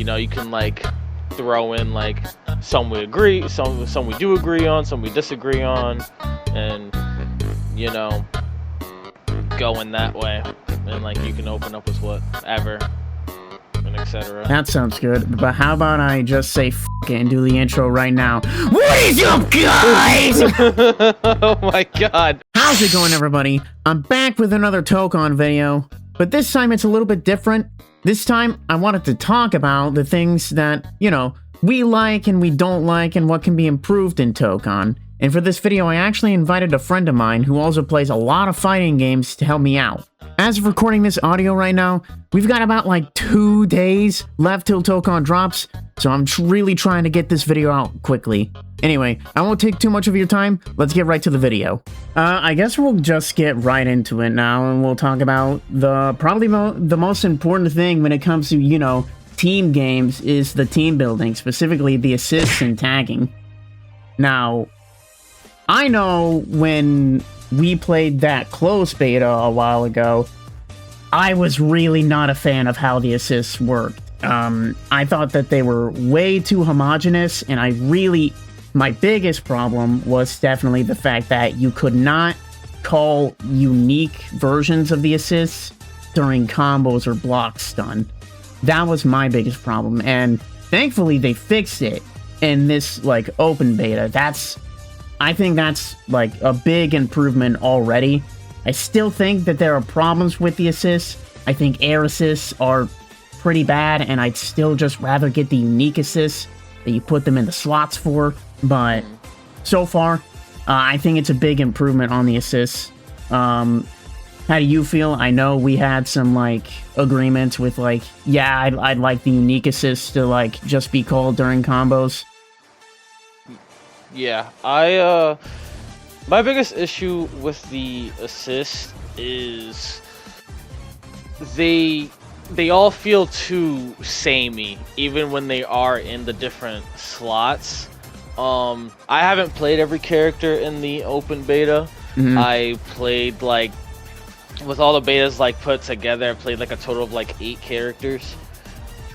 you know, you can like throw in like some we agree, some we do agree on, some we disagree on, and you know, go in that way, and like you can open up with whatever and etc. That sounds good, but how about I just say f it and do the intro right now? What is up, guys? Oh my god. How's it going, everybody? I'm back with another Tokon video, but this time it's a little bit different. This time, I wanted to talk about the things that, you know, we like and we don't like and what can be improved in Tokon. And for this video, I actually invited a friend of mine who also plays a lot of fighting games to help me out. As of recording this audio right now, we've got about like 2 days left till Tokon drops, so I'm really trying to get this video out quickly. Anyway, I won't take too much of your time, let's get right to the video. I guess we'll just get right into it now, and we'll talk about probably the most important thing when it comes to, you know, team games is the team building, specifically the assists and tagging. Now, I know when we played that closed beta a while ago, I was really not a fan of how the assists worked. I thought that they were way too homogenous, and my biggest problem was definitely the fact that you could not call unique versions of the assists during combos or block stun. That was my biggest problem, and thankfully they fixed it in this, like, open beta. I think that's, like, a big improvement already. I still think that there are problems with the assists. I think air assists are pretty bad, and I'd still just rather get the unique assists that you put them in the slots for. But so far, I think it's a big improvement on the assists. How do you feel? I know we had some, like, agreements with, like, yeah, I'd like the unique assists to, like, just be called during combos. Yeah, my biggest issue with the assist is they all feel too samey, even when they are in the different slots. I haven't played every character in the open beta. I played, like, with all the betas, like, put together, I played, like, a total of, like, 8 characters.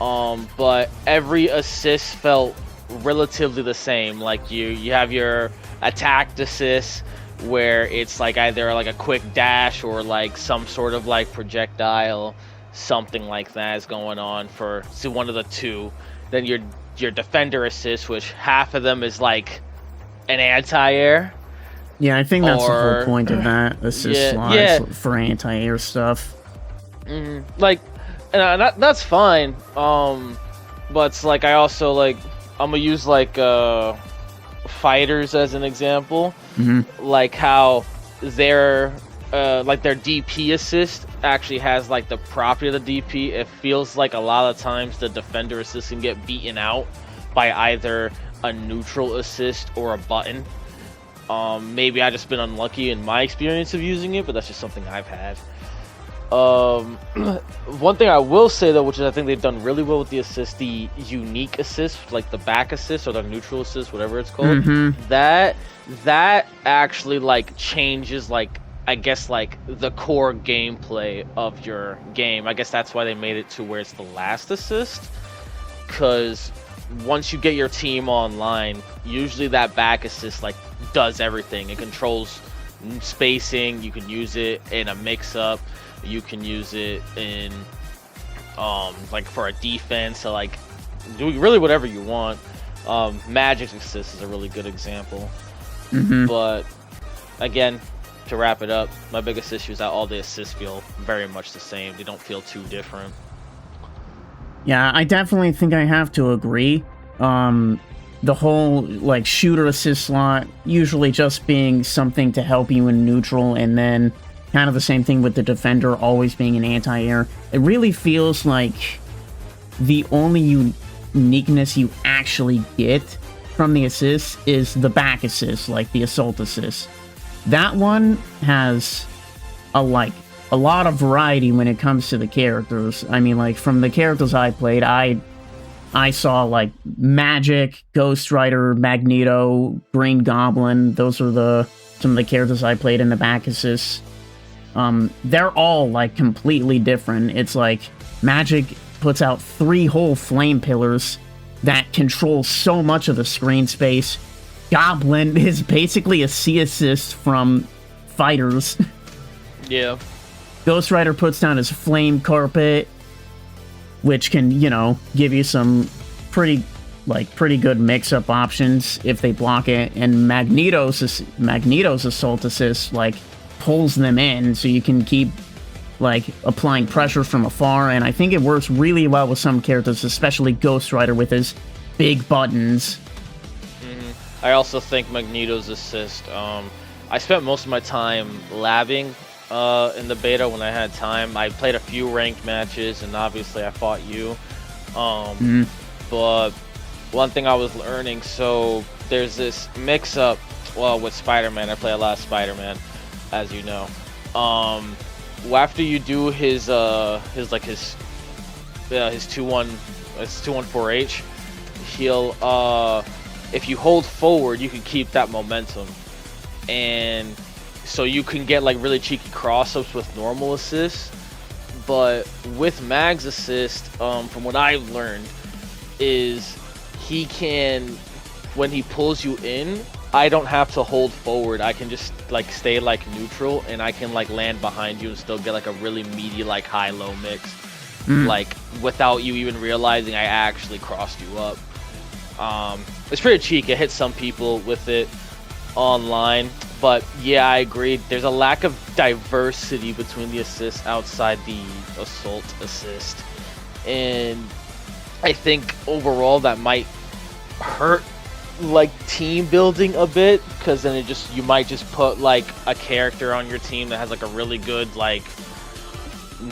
But every assist felt relatively the same. Like, you have your attacked assist, where it's, like, either, like, a quick dash or, like, some sort of, like, projectile, something like that is going on for one of the two. Then your defender assist, which half of them is, like, an anti-air. Yeah, I think that's the whole point of that assist slots for anti-air stuff. Like, and that's fine. But it's like, I also, like, I'm gonna use, like, fighters as an example. Like how their DP assist actually has, like, the property of the DP. It feels like a lot of times the defender assist can get beaten out by either a neutral assist or a button. Maybe I just been unlucky in my experience of using it, but that's just something I've had. One thing I will say, though, which is I think they've done really well with the assist, the unique assist, like the back assist or the neutral assist, whatever it's called, that actually, like, changes, like, I guess, like, the core gameplay of your game. I guess that's why they made it to where it's the last assist, because once you get your team online, usually that back assist, like, does everything. It controls spacing. You can use it in a mix-up. You can use it in, like, for a defense, so, like, do really whatever you want. Magic's assist is a really good example. But again, to wrap it up, my biggest issue is that all the assists feel very much the same. They don't feel too different. Yeah, I definitely think I have to agree. The whole, like, shooter assist slot usually just being something to help you in neutral, and then kind of the same thing with the defender always being an anti-air. It really feels like the only uniqueness you actually get from the assist is the back assist, like the assault assist. That one has a lot of variety when it comes to the characters. I mean, like, from the characters I played, I saw, like, Magic, Ghost Rider, Magneto, Green Goblin. Those are some of the characters I played in the back assist. They're all, like, completely different. It's like Magic puts out 3 whole flame pillars that control so much of the screen space. Goblin is basically a C assist from fighters. Yeah. Ghost Rider puts down his flame carpet, which can, you know, give you some pretty good mix-up options if they block it. And Magneto's assault assist, like, pulls them in, so you can keep, like, applying pressure from afar. And I think it works really well with some characters, especially Ghost Rider with his big buttons. I also think Magneto's assist. I spent most of my time labbing in the beta when I had time. I played a few ranked matches, and obviously I fought you. But one thing I was learning, so there's this mix-up, well, with Spider-Man. I play a lot of Spider-Man, as you know. After you do his 2-1-4H, he'll if you hold forward, you can keep that momentum, and so you can get like really cheeky cross-ups with normal assists. But with Mag's assist, from what I've learned, is he can, when he pulls you in, I don't have to hold forward. I can just like stay like neutral, and I can like land behind you and still get like a really meaty like high-low mix, like without you even realizing I actually crossed you up. It's pretty cheeky. It hits some people with it online, but yeah, I agree. There's a lack of diversity between the assists outside the assault assist, and I think overall that might hurt like team building a bit, because then you might just put like a character on your team that has like a really good like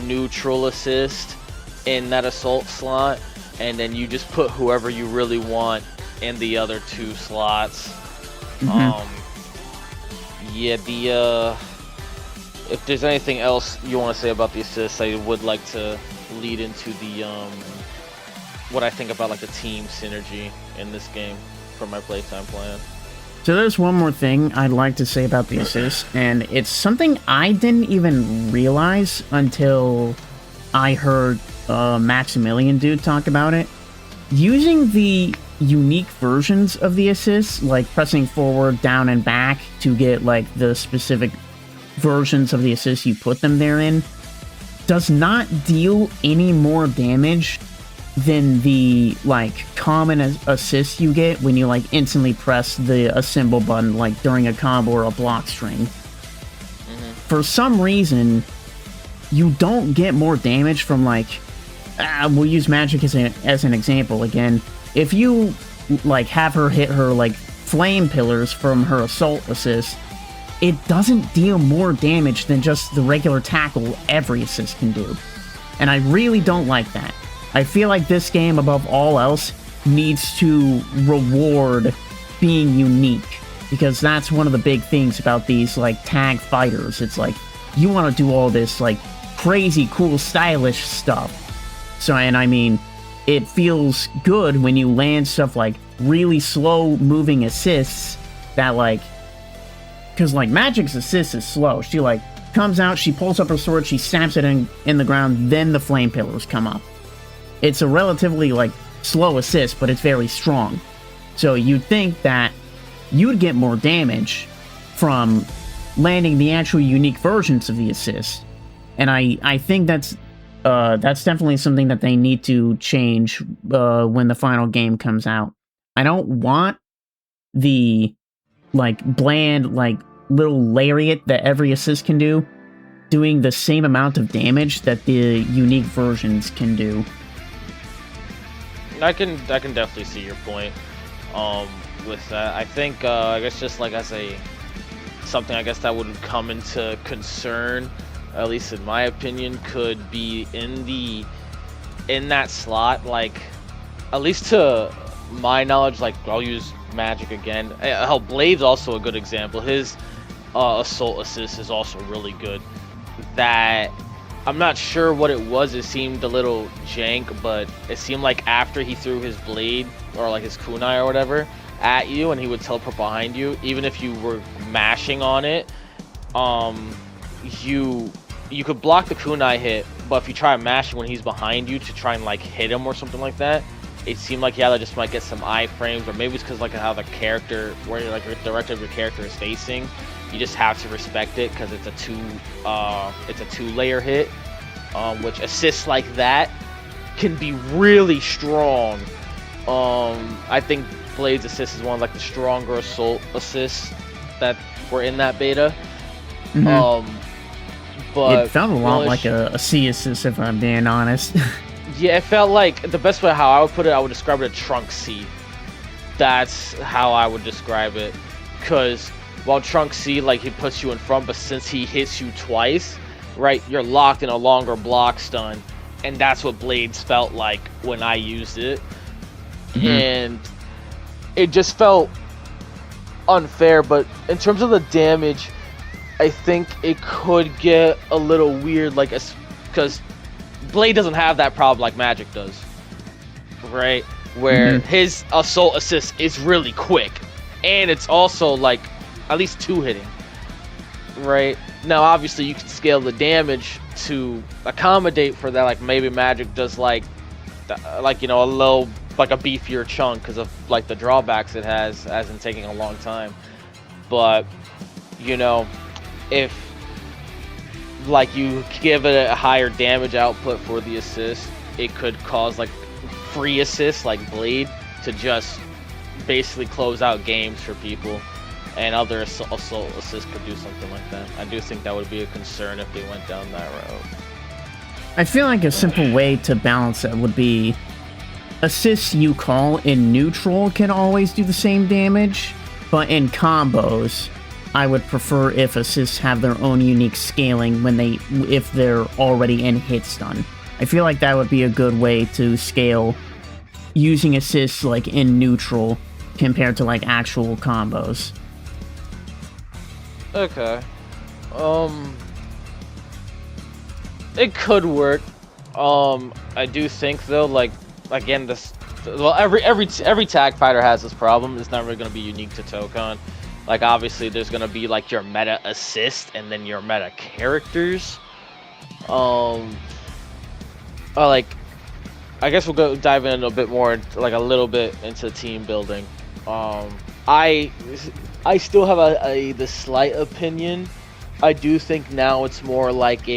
neutral assist in that assault slot, and then you just put whoever you really want in the other 2 slots. Yeah, if there's anything else you want to say about the assists, I would like to lead into the what I think about like the team synergy in this game from my playtime plan. So there's one more thing I'd like to say about the assist, and it's something I didn't even realize until I heard Maximilian dude talk about it. Using the unique versions of the assists, like pressing forward, down, and back to get like the specific versions of the assists you put them there in, does not deal any more damage than the like common assist you get when you like instantly press the assemble button like during a combo or a block string. For some reason, you don't get more damage from like we'll use Magic as an example again. If you like have her hit her like flame pillars from her assault assist, it doesn't deal more damage than just the regular tackle every assist can do. And I really don't like that. I feel like this game, above all else, needs to reward being unique, because that's one of the big things about these like tag fighters. It's like you want to do all this like crazy cool stylish stuff. So, and I mean, it feels good when you land stuff like really slow moving assists that like, because like Magic's assist is slow. She like comes out, she pulls up her sword, she stamps it in the ground, then the flame pillars come up. It's a relatively like slow assist, but it's very strong. So you'd think that you'd get more damage from landing the actual unique versions of the assist. And I think that's definitely something that they need to change when the final game comes out. I don't want the like bland like little lariat that every assist can do doing the same amount of damage that the unique versions can do. I can definitely see your point with that. I think I guess just like as something I guess that would come into concern, at least in my opinion, could be in that slot, like at least to my knowledge, like I'll use Magic again. Hell, Blade's also a good example. His assault assist is also really good. That I'm not sure what it was. It seemed a little jank, but it seemed like after he threw his blade or like his kunai or whatever at you, and he would teleport behind you, even if you were mashing on it, you could block the kunai hit, but if you try mashing when he's behind you to try and like hit him or something like that, it seemed like yeah, that just might get some iframes, or maybe it's because like how the character, where like the direction of your character is facing, you just have to respect it because it's a two-layer hit, which assists like that can be really strong. I think Blade's assist is one of like the stronger assault assists that were in that beta. But it felt a lot like a C assist, if I'm being honest. Yeah, it felt like the best way how I would put it, I would describe it a trunk C. That's how I would describe it. Because while trunk C, like he puts you in front, but since he hits you twice, right, you're locked in a longer block stun. And that's what Blades felt like when I used it. And it just felt unfair, but in terms of the damage, I think it could get a little weird, like, because Blade doesn't have that problem like Magic does, right? Where his assault assist is really quick, and it's also like at least 2-hitting, right? Now, obviously, you can scale the damage to accommodate for that. Like maybe Magic does like you know, a little like a beefier chunk because of like the drawbacks it has, as in taking a long time. But you know, if like you give it a higher damage output for the assist, it could cause like free assists like Blade to just basically close out games for people, and other assault assists could do something like that. I do think that would be a concern if they went down that route. I feel like a simple way to balance that would be assists you call in neutral can always do the same damage, but in combos, I would prefer if assists have their own unique scaling if they're already in hit stun. I feel like that would be a good way to scale using assists like in neutral compared to like actual combos. Okay. It could work. I do think though, like again, every tag fighter has this problem. It's not really going to be unique to Tokon. Like obviously, there's going to be like your meta assist and then your meta characters. Like I guess we'll go dive in a bit more, like a little bit into team building. I still have the slight opinion. I do think now it's more like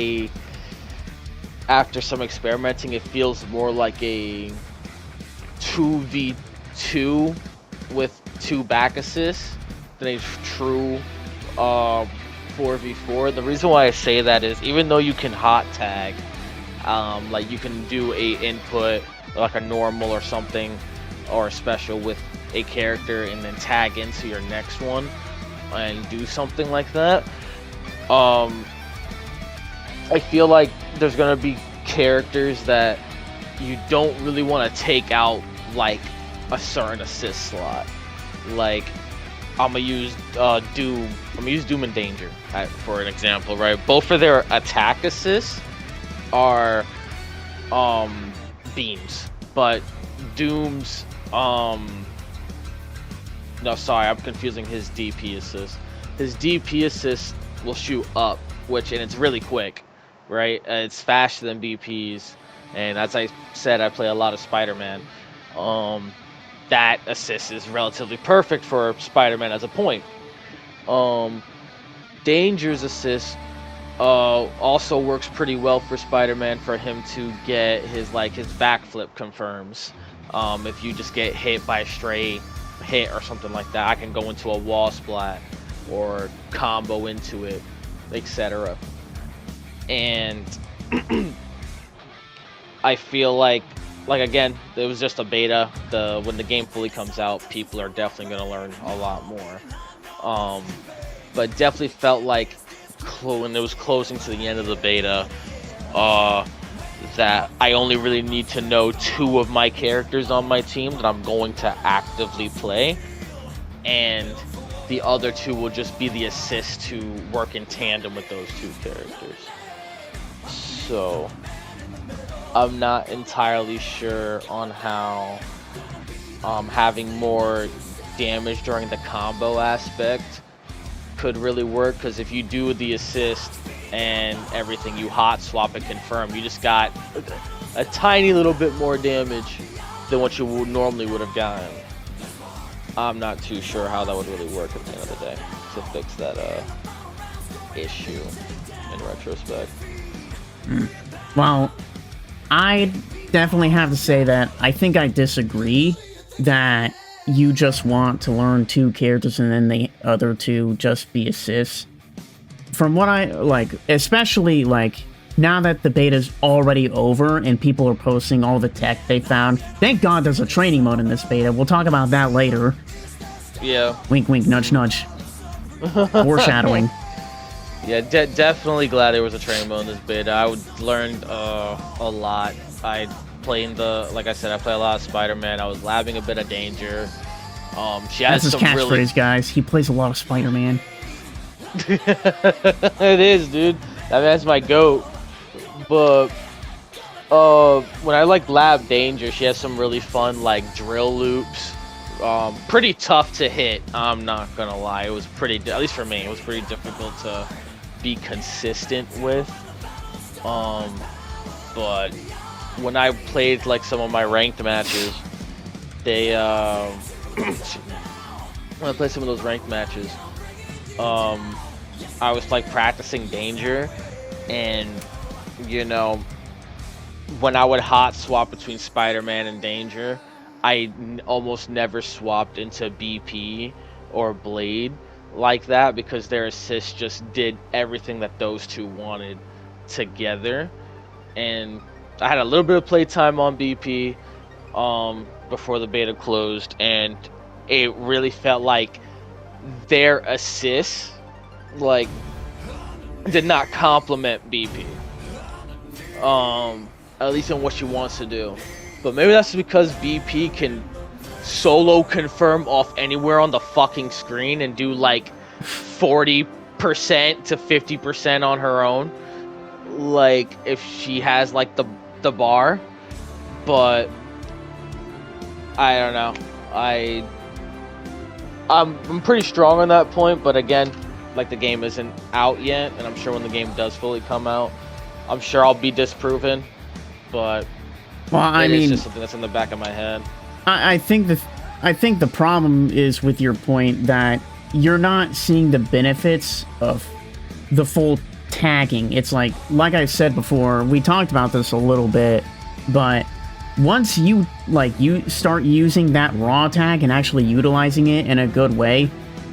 after some experimenting, it feels more like a 2v2 with 2 back assists than a true 4v4. The reason why I say that is even though you can hot tag, like you can do a input like a normal or something or a special with a character and then tag into your next one and do something like that. I feel like there's gonna be characters that you don't really want to take out like a certain assist slot. Like I'm gonna use Doom. I'm gonna use Doom and Danger for an example, right? Both of their attack assists are beams, but Doom's no, sorry, I'm confusing his DP assist. His DP assist will shoot up, and it's really quick, right? It's faster than BP's, and as I said, I play a lot of Spider-Man. That assist is relatively perfect for Spider-Man as a point. Danger's assist also works pretty well for Spider-Man for him to get his backflip confirms. If you just get hit by a stray hit or something like that, I can go into a wall splat or combo into it, etc. And I feel like again, it was just a beta. When the game fully comes out, people are definitely going to learn a lot more. But definitely felt like when it was closing to the end of the beta, that I only really need to know 2 of my characters on my team that I'm going to actively play, and the other 2 will just be the assist to work in tandem with those 2 characters. So I'm not entirely sure on how having more damage during the combo aspect could really work, because if you do the assist and everything, you hot swap and confirm, you just got a tiny little bit more damage than what you normally would have gotten. I'm not too sure how that would really work at the end of the day to fix that issue in retrospect. Well, I definitely have to say that I think I disagree that you just want to learn 2 characters and then the other 2 just be assists. From what I like, especially like now that the beta's already over and people are posting all the tech they found. Thank God there's a training mode in this beta. We'll talk about that later. Yeah. Wink, wink, nudge, nudge. Foreshadowing. Yeah, definitely glad there was a training mode in this beta. I learned a lot. I played like I said, I play a lot of Spider-Man. I was labbing a bit of Danger. She has That's his catchphrase, guys. He plays a lot of Spider-Man. It is, dude. That's my goat. But when I like lab Danger, she has some really fun like drill loops. Pretty tough to hit. I'm not gonna lie. It was at least for me, it was pretty difficult to be consistent with. But when I played like some of my ranked matches, when I played some of those ranked matches, I was like practicing Danger, and you know, when I would hot swap between Spider-Man and Danger, I almost never swapped into BP or Blade like that because their assists just did everything that those 2 wanted together. And I had a little bit of playtime on BP before the beta closed, and it really felt like their assists like did not complement BP. At least in what she wants to do. But maybe that's because BP can solo confirm off anywhere on the fucking screen and do like 40% to 50% on her own. Like if she has like the bar. But I don't know. I'm pretty strong on that point, but again, like the game isn't out yet, and I'm sure when the game does fully come out, I'm sure I'll be disproven. But well, I mean, it's just something that's in the back of my head. I think the problem is with your point that you're not seeing the benefits of the full tagging. It's like I said before, we talked about this a little bit, but once you start using that raw tag and actually utilizing it in a good way,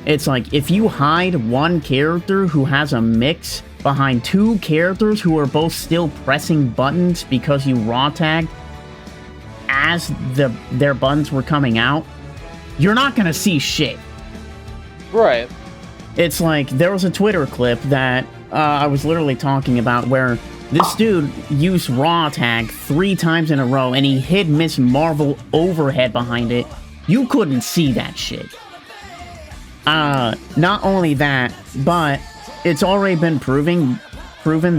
it's like if you hide one character who has a mix behind 2 characters who are both still pressing buttons because you raw tagged as their buttons were coming out, you're not gonna see shit. Right. It's like there was a Twitter clip that I was literally talking about where this dude used raw tag 3 times in a row and he hid Miss Marvel overhead behind it. You couldn't see that shit. Not only that, but it's already been proven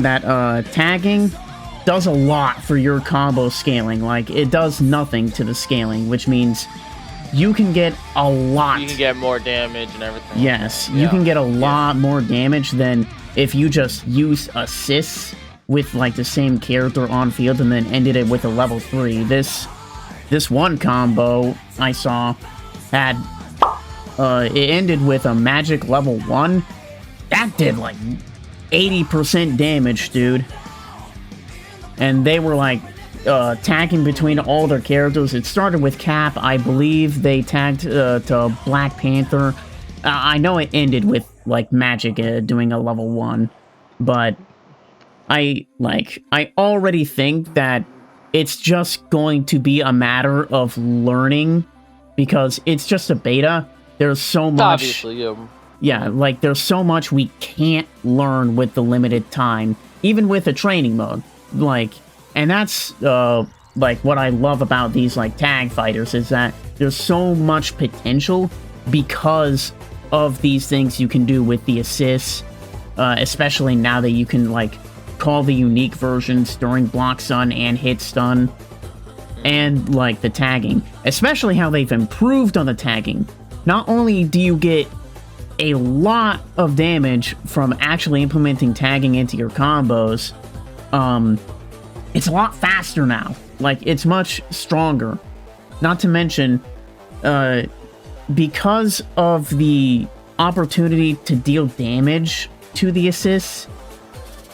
that tagging does a lot for your combo scaling. Like, it does nothing to the scaling, which means you can get a lot. You can get more damage and everything. Yes, you can get a lot more damage than if you just use assists with like the same character on field and then ended it with a level 3. This one combo I saw had it ended with a magic level 1. That did like 80% damage, dude. And they were like tagging between all their characters. It started with Cap. I believe they tagged to Black Panther. I know it ended with like Magic doing a level 1, but I already think that it's just going to be a matter of learning because it's just a beta. There's so much. Obviously, yeah. Yeah, like there's so much we can't learn with the limited time, even with a training mode. Like, and that's like what I love about these like tag fighters is that there's so much potential because of these things you can do with the assists, especially now that you can like call the unique versions during block stun and hit stun, and like the tagging, especially how they've improved on the tagging. Not only do you get a lot of damage from actually implementing tagging into your combos. It's a lot faster now. Like, it's much stronger. Not to mention, because of the opportunity to deal damage to the assists,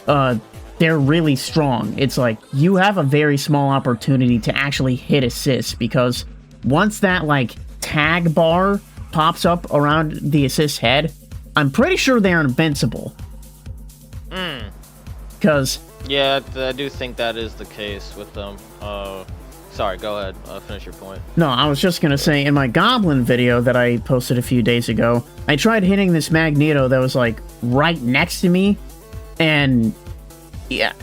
they're really strong. It's like, you have a very small opportunity to actually hit assists, because once that, like, tag bar pops up around the assist head, I'm pretty sure they're invincible. Because... yeah, I do think that is the case with them. Sorry, go ahead. Finish your point. No, I was just gonna say, in my Goblin video that I posted a few days ago, I tried hitting this Magneto that was, like, right next to me, and... yeah,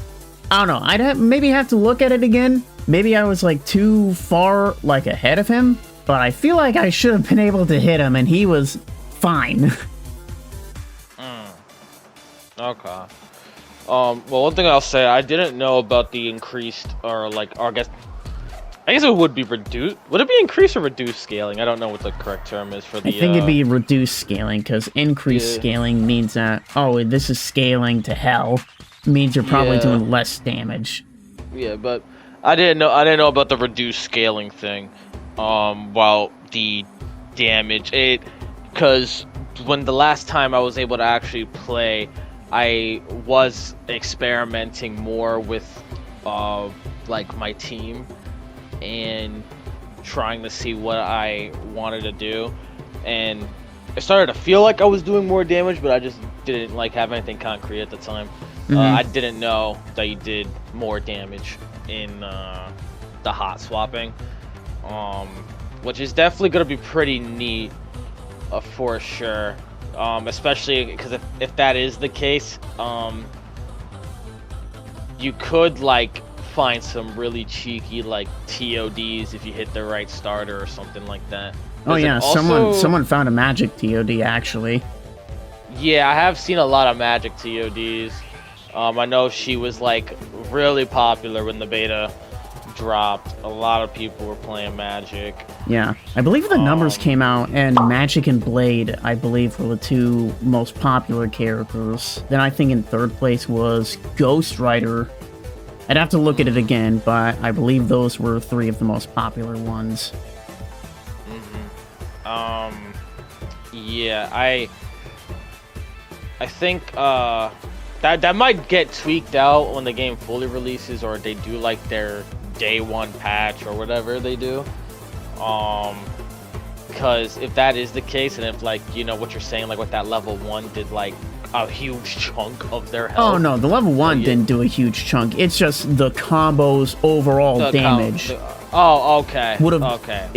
I don't know. I'd maybe have to look at it again. Maybe I was, like, too far, like, ahead of him, but I feel like I should have been able to hit him, and he was fine. Okay. Well, one thing I'll say, I didn't know about the increased, or I guess it would be reduced. Would it be increased or reduced scaling? I don't know what the correct term is for the... I think it'd be reduced scaling, because increased scaling means that, oh, this is scaling to hell. Means you're probably doing less damage. Yeah, but I didn't know about the reduced scaling thing. While the damage, because when the last time I was able to actually play, I was experimenting more with, like, my team and trying to see what I wanted to do, and it started to feel like I was doing more damage, but I just didn't, like, have anything concrete at the time. I didn't know that you did more damage in the hot swapping, which is definitely going to be pretty neat, for sure. Especially because if that is the case, you could, like, find some really cheeky, like, TODs if you hit the right starter or something like that. Oh yeah, also, someone found a magic TOD, actually. Yeah, I have seen a lot of magic TODs. I know she was, like, really popular when the beta dropped. A lot of people were playing magic. Yeah, I believe the numbers came out, and Magic and Blade, I believe, were the two most popular characters. Then I think in third place was Ghost Rider. I'd have to look at it again, but I believe those were three of the most popular ones. Yeah, I think that might get tweaked out when the game fully releases, or they do, like, their day one patch or whatever they do. Because if that is the case, and if, like, you know what you're saying, like, with that level 1 did, like, a huge chunk of their health. Oh no, the level 1 didn't do a huge chunk. It's just the combo's overall damage. Oh, okay. Okay.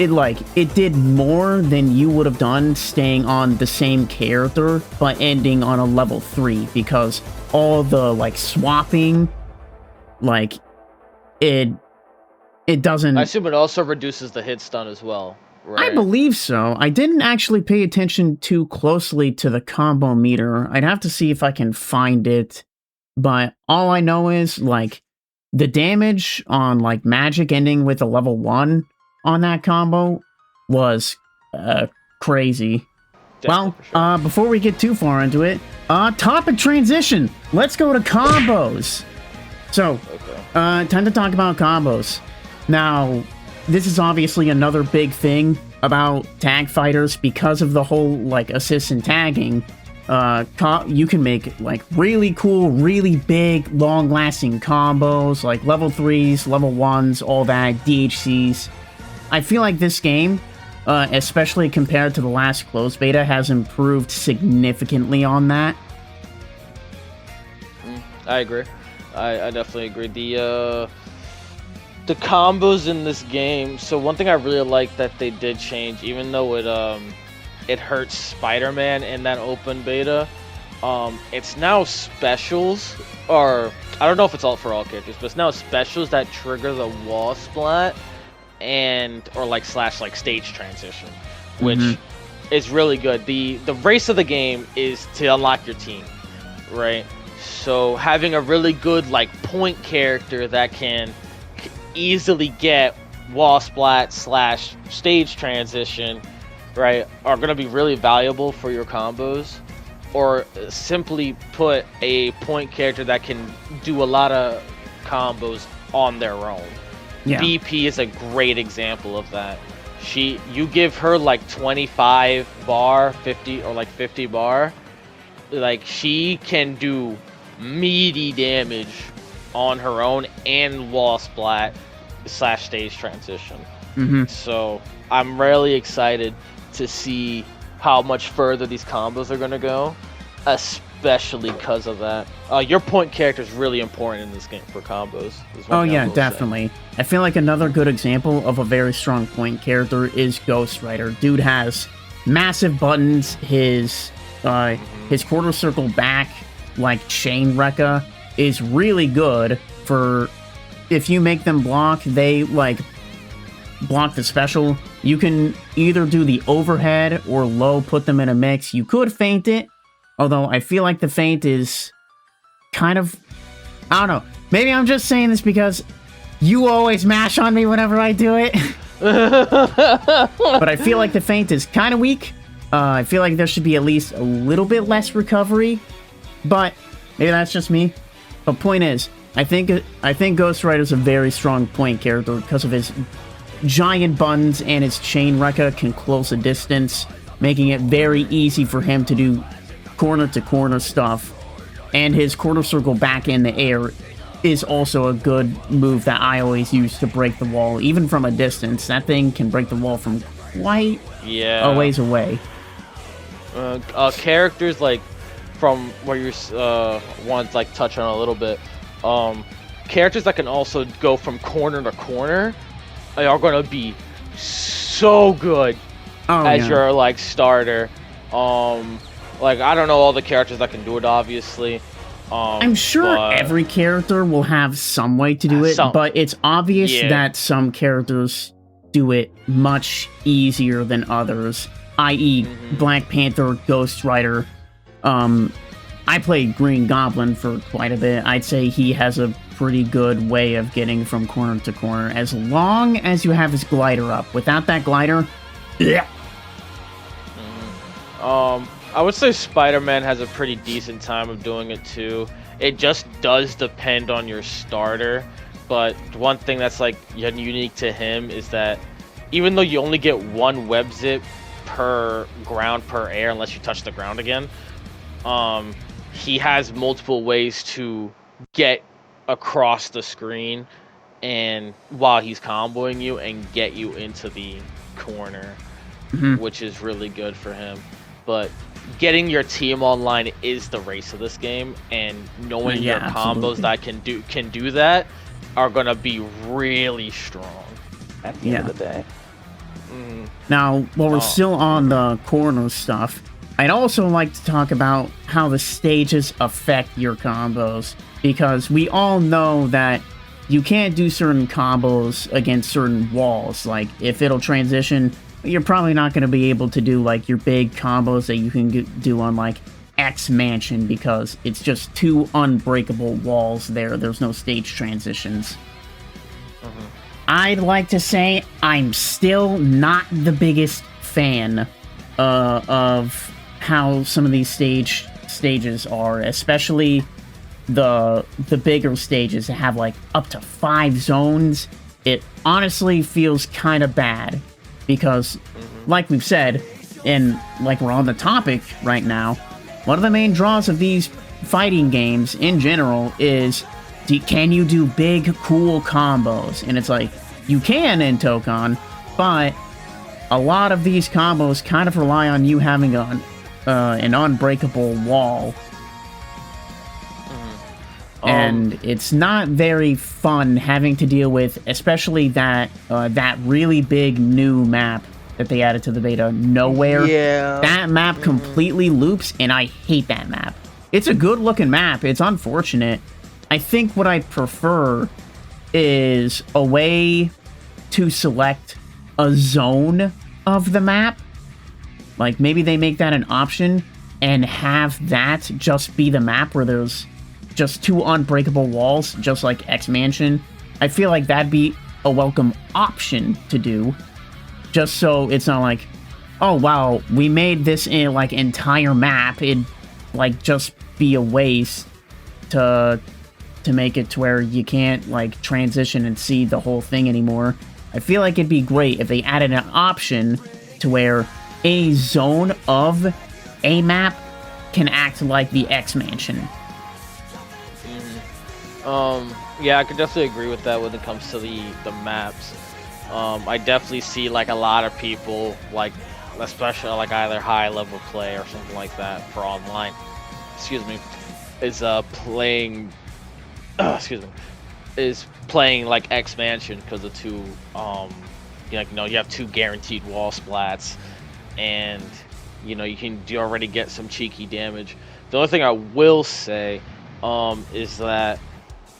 It did more than you would have done staying on the same character, but ending on a level 3, because all the, like, swapping, like, it doesn't... I assume it also reduces the hit stun as well, right? I believe so. I didn't actually pay attention too closely to the combo meter. I'd have to see if I can find it, but all I know is, like, the damage on, like, magic ending with a level 1 on that combo was crazy. Definitely, well, sure. Before we get too far into it, topic transition. Let's go to combos. So, time to talk about combos. Now, this is obviously another big thing about tag fighters because of the whole, like, assist and tagging. You can make, like, really cool, really big, long-lasting combos, like level 3s, level 1s, all that, DHCs. I feel like this game, especially compared to the last closed beta, has improved significantly on that. I agree. I definitely agree. The combos in this game, so one thing I really like that they did change, even though it hurts Spider-Man in that open beta, it's now specials, or I don't know if it's all for all characters, but it's now specials that trigger the wall splat or like stage transition, which is really good. The race of the game is to unlock your team, right? So having a really good, like, point character that can easily get wall splat / stage transition right, are going to be really valuable for your combos, or simply put, a point character that can do a lot of combos on their own. Yeah. BP is a great example of that. You give her like 25 bar, 50 or like 50 bar, like she can do meaty damage on her own and wall splat / stage transition. So I'm really excited to see how much further these combos are going to go, especially because of that. Your point character is really important in this game for combos. Oh yeah, definitely. I feel like another good example of a very strong point character is Ghost Rider. Dude has massive buttons. His quarter circle back, like chain Rekka, is really good for if you make them block, they like block the special. You can either do the overhead or low, put them in a mix. You could feint it, although I feel like the feint is kind of, I don't know. Maybe I'm just saying this because you always mash on me whenever I do it. But I feel like the feint is kind of weak. I feel like there should be at least a little bit less recovery, but maybe that's just me. But point is, I think Ghost Rider's a very strong point character because of his giant buttons, and his chain Rekka can close a distance, making it very easy for him to do corner-to-corner stuff. And his quarter circle back in the air is also a good move that I always use to break the wall, even from a distance. That thing can break the wall from quite a ways away. Characters like from where you want to like touch on a little bit, characters that can also go from corner to corner are going to be so good as your like starter. Like I don't know all the characters that can do it, obviously. I'm sure every character will have some way to do it, but it's obvious that some characters do it much easier than others, i.e. Black Panther, Ghost Rider. I played Green Goblin for quite a bit. I'd say he has a pretty good way of getting from corner to corner, as long as you have his glider up. Without that glider, I would say Spider-Man has a pretty decent time of doing it too. It just does depend on your starter, but one thing that's like unique to him is that even though you only get one web zip per air unless you touch the ground again, he has multiple ways to get across the screen and while he's comboing you and get you into the corner, which is really good for him. But getting your team online is the race of this game, and knowing your combos that can do that are gonna be really strong at the end of the day. Now, while we're still on the corner stuff, I'd also like to talk about how the stages affect your combos, because we all know that you can't do certain combos against certain walls. Like, if it'll transition, you're probably not going to be able to do, like, your big combos that you can do on, like, X Mansion, because it's just two unbreakable walls there. There's no stage transitions. I'd like to say I'm still not the biggest fan of how some of these stages are, especially the bigger stages that have like up to 5 zones. It honestly feels kind of bad because, like we've said, and like we're on the topic right now, one of the main draws of these fighting games in general is, can you do big, cool combos? And it's like, you can in Tokon, but a lot of these combos kind of rely on you having an unbreakable wall. And it's not very fun having to deal with, especially that really big new map that they added to the beta, Nowhere. Yeah. That map completely loops, and I hate that map. It's a good-looking map. It's unfortunate. I think what I prefer is a way to select a zone of the map. Like, maybe they make that an option and have that just be the map where there's just 2 unbreakable walls, just like X Mansion. I feel like that'd be a welcome option to do, just so it's not like, oh wow, we made this in like entire map, it'd like just be a waste to make it to where you can't like transition and see the whole thing anymore. I feel like it'd be great if they added an option to where a zone of a map can act like the X Mansion. Yeah, I could definitely agree with that when it comes to the maps. I definitely see like a lot of people, like especially like either high level play or something like that for online. Excuse me, is playing. Excuse me, is playing like X Mansion because of two. You have 2 guaranteed wall splats, and you can already get some cheeky damage. The only thing I will say, is that.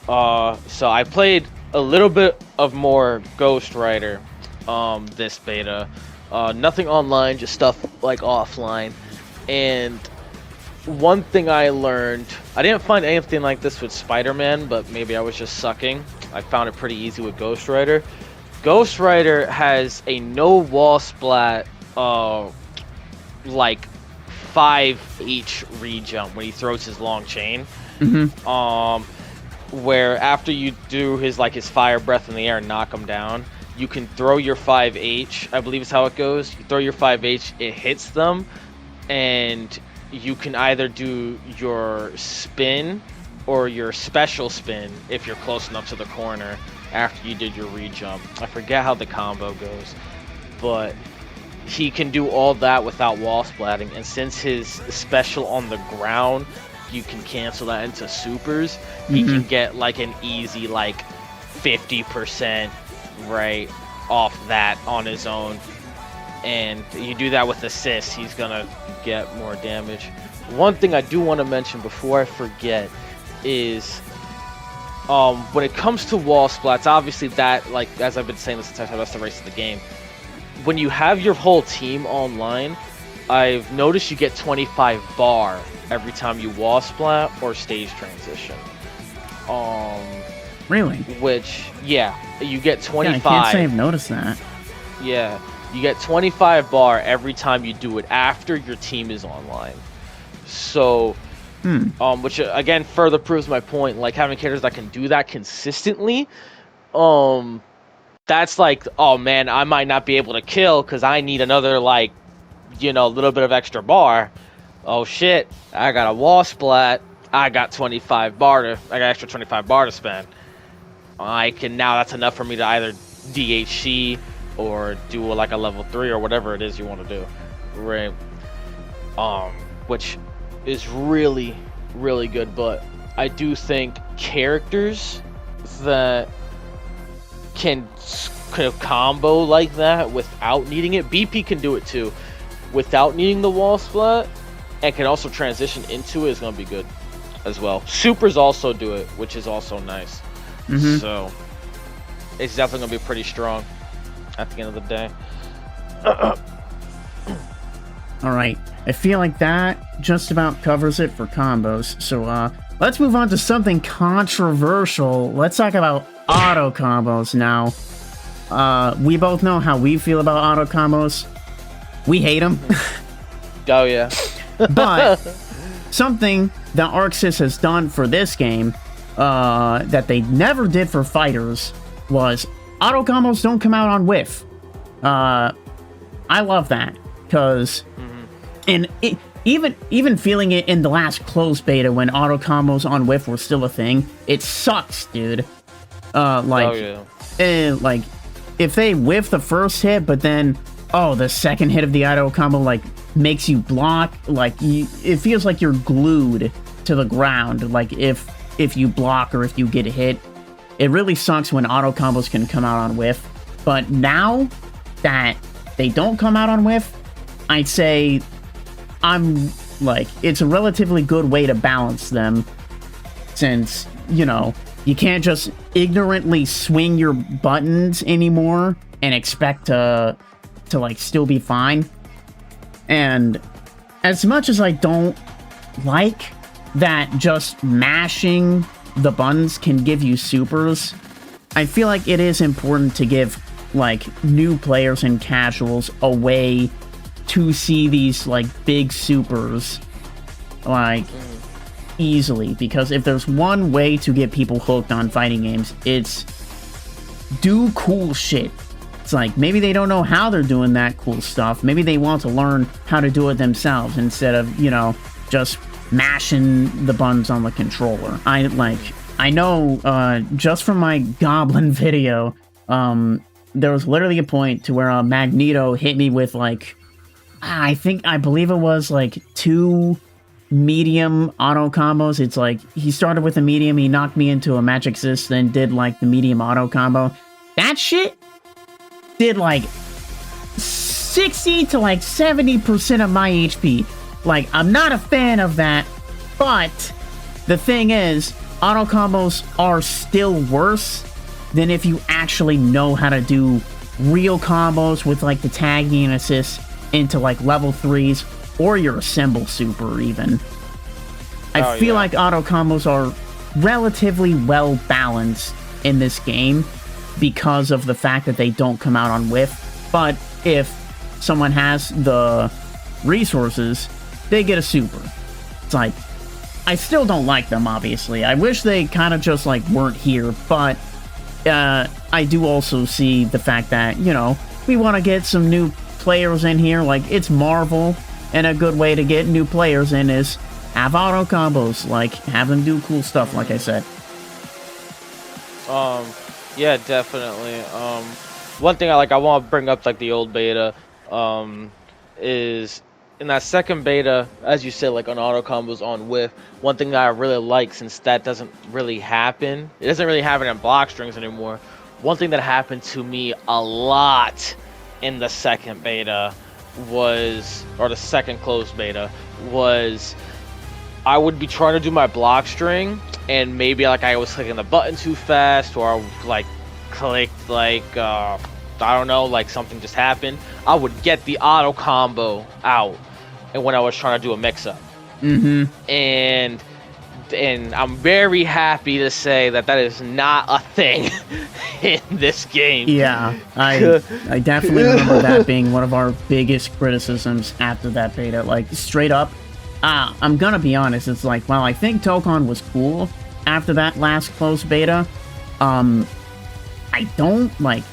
So I played a little bit of more Ghost Rider, this beta. Nothing online, just stuff like offline. And one thing I learned, I didn't find anything like this with Spider-Man, but maybe I was just sucking. I found it pretty easy with Ghost Rider. Ghost Rider has a no wall splat, like 5H re-jump when he throws his long chain. Where after you do his fire breath in the air and knock him down, you can throw your 5H, I believe is how it goes. You throw your 5H, it hits them, and you can either do your spin or your special spin if you're close enough to the corner after you did your re-jump. I forget how the combo goes, but he can do all that without wall splatting, and since his special on the ground, you can cancel that into supers. He can get like an easy 50% right off that on his own, and you do that with assists, he's gonna get more damage. One thing I do want to mention before I forget is when it comes to wall splats, obviously that, as I've been saying this entire time, that's the race of the game. When you have your whole team online, I've noticed you get 25 bar every time you wall splat or stage transition. Really? Which, yeah, you get 25. Yeah, I can't say I've noticed that. Yeah, you get 25 bar every time you do it after your team is online. So, which again further proves my point. Like having characters that can do that consistently, that's like, oh man, I might not be able to kill because I need another little bit of extra bar. Oh shit, I got a wall splat. I got extra 25 bar to spend. That's enough for me to either DHC or do a level 3 or whatever it is you want to do. Right. Which is really, really good, but I do think characters that can kind of combo like that without needing it. BP can do it too, without needing the wall splat, and can also transition into it, is going to be good as well. Supers also do it, which is also nice. So it's definitely going to be pretty strong at the end of the day. Alright, I feel like that just about covers it for combos. So let's move on to something controversial. Let's talk about auto combos now. We both know how we feel about auto combos. We hate them. Oh yeah. But something that ArcSys has done for this game that they never did for fighters was auto combos don't come out on whiff. I love that because even feeling it in the last closed beta when auto combos on whiff were still a thing, it sucks, dude. If they whiff the first hit, but then the second hit of the auto combo makes you block, it feels like you're glued to the ground. If you block or if you get hit, it really sucks when auto combos can come out on whiff. But now that they don't come out on whiff, I'd say it's a relatively good way to balance them, since you can't just ignorantly swing your buttons anymore and expect to still be fine. And as much as I don't like that just mashing the buttons can give you supers, I feel like it is important to give new players and casuals a way to see these like big supers like easily, because if there's one way to get people hooked on fighting games, it's do cool shit. It's like maybe they don't know how they're doing that cool stuff. Maybe they want to learn how to do it themselves instead of, you know, just mashing the buttons on the controller. I know just from my Goblin video, there was literally a point to where Magneto hit me with like, I believe it was like 2 medium auto combos. It's like he started with a medium, he knocked me into a magic assist, then did like the medium auto combo. That shit did like 60 to like 70% of my HP. Like, I'm not a fan of that, but the thing is, auto combos are still worse than if you actually know how to do real combos with like the tagging and assists into like level 3s or your assemble super even. I feel like auto combos are relatively well balanced in this game because of the fact that they don't come out on whiff, but if someone has the resources, they get a super. It's like, I still don't like them, obviously. I wish they kind of just like weren't here, but I do also see the fact that, you know, we want to get some new players in here. Like, it's Marvel, and a good way to get new players in is have auto combos, like have them do cool stuff, like I said. Yeah, definitely. One thing I want to bring up, like the old beta, is in that second beta, as you said, like on auto combos on whiff. One thing that I really like, since that doesn't really happen, it doesn't really happen in block strings anymore. One thing that happened to me a lot in the second beta was, or the second closed beta, was I would be trying to do my block string, and maybe like I was clicking the button too fast, or I like clicked like I don't know, like something just happened. I would get the auto combo out, and when I was trying to do a mix up, and I'm very happy to say that that is not a thing in this game. Yeah, I definitely remember that being one of our biggest criticisms after that beta. Like, straight up, I'm gonna be honest, it's like, while I think Tokon was cool after that last closed beta, I don't, like,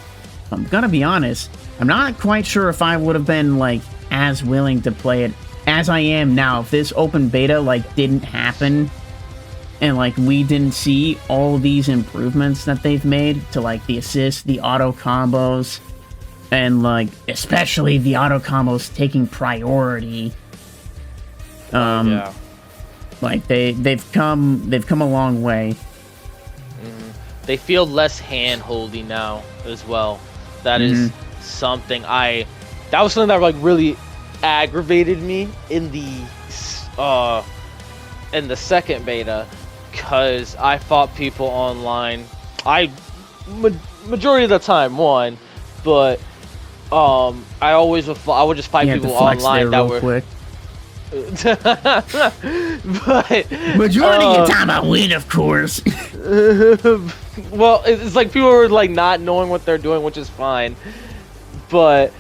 I'm gonna be honest, I'm not quite sure if I would have been, like, as willing to play it as I am now. If this open beta, like, didn't happen, and, like, we didn't see all these improvements that they've made to, like, the assist, the auto combos, and, like, especially the auto combos taking priority. Yeah. Like, they've come a long way. They feel less hand-holdy now as well. That is something that was something that like really aggravated me in the second beta, because I fought people online. Majority of the time won, but I would just fight people online that were quick. but majority of the time I win, of course. Well, it's like people are like not knowing what they're doing, which is fine, but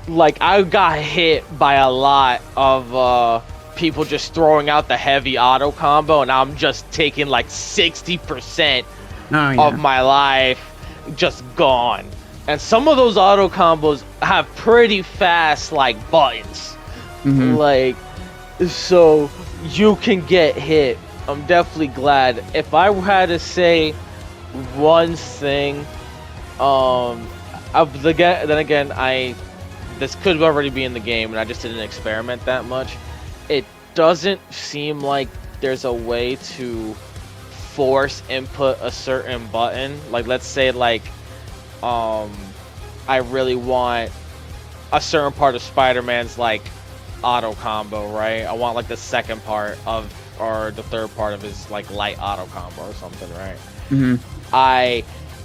like I got hit by a lot of people just throwing out the heavy auto combo, and I'm just taking like 60% of my life just gone. And some of those auto combos have pretty fast like buttons. Like, so you can get hit. I'm definitely glad. If I had to say one thing, then again, this could already be in the game, and I just didn't experiment that much. It doesn't seem like there's a way to force input a certain button. Like, let's say, like, I really want a certain part of Spider-Man's, like, auto combo, right? I want, like, the second part of, or the third part of his, like, light auto combo or something, right? I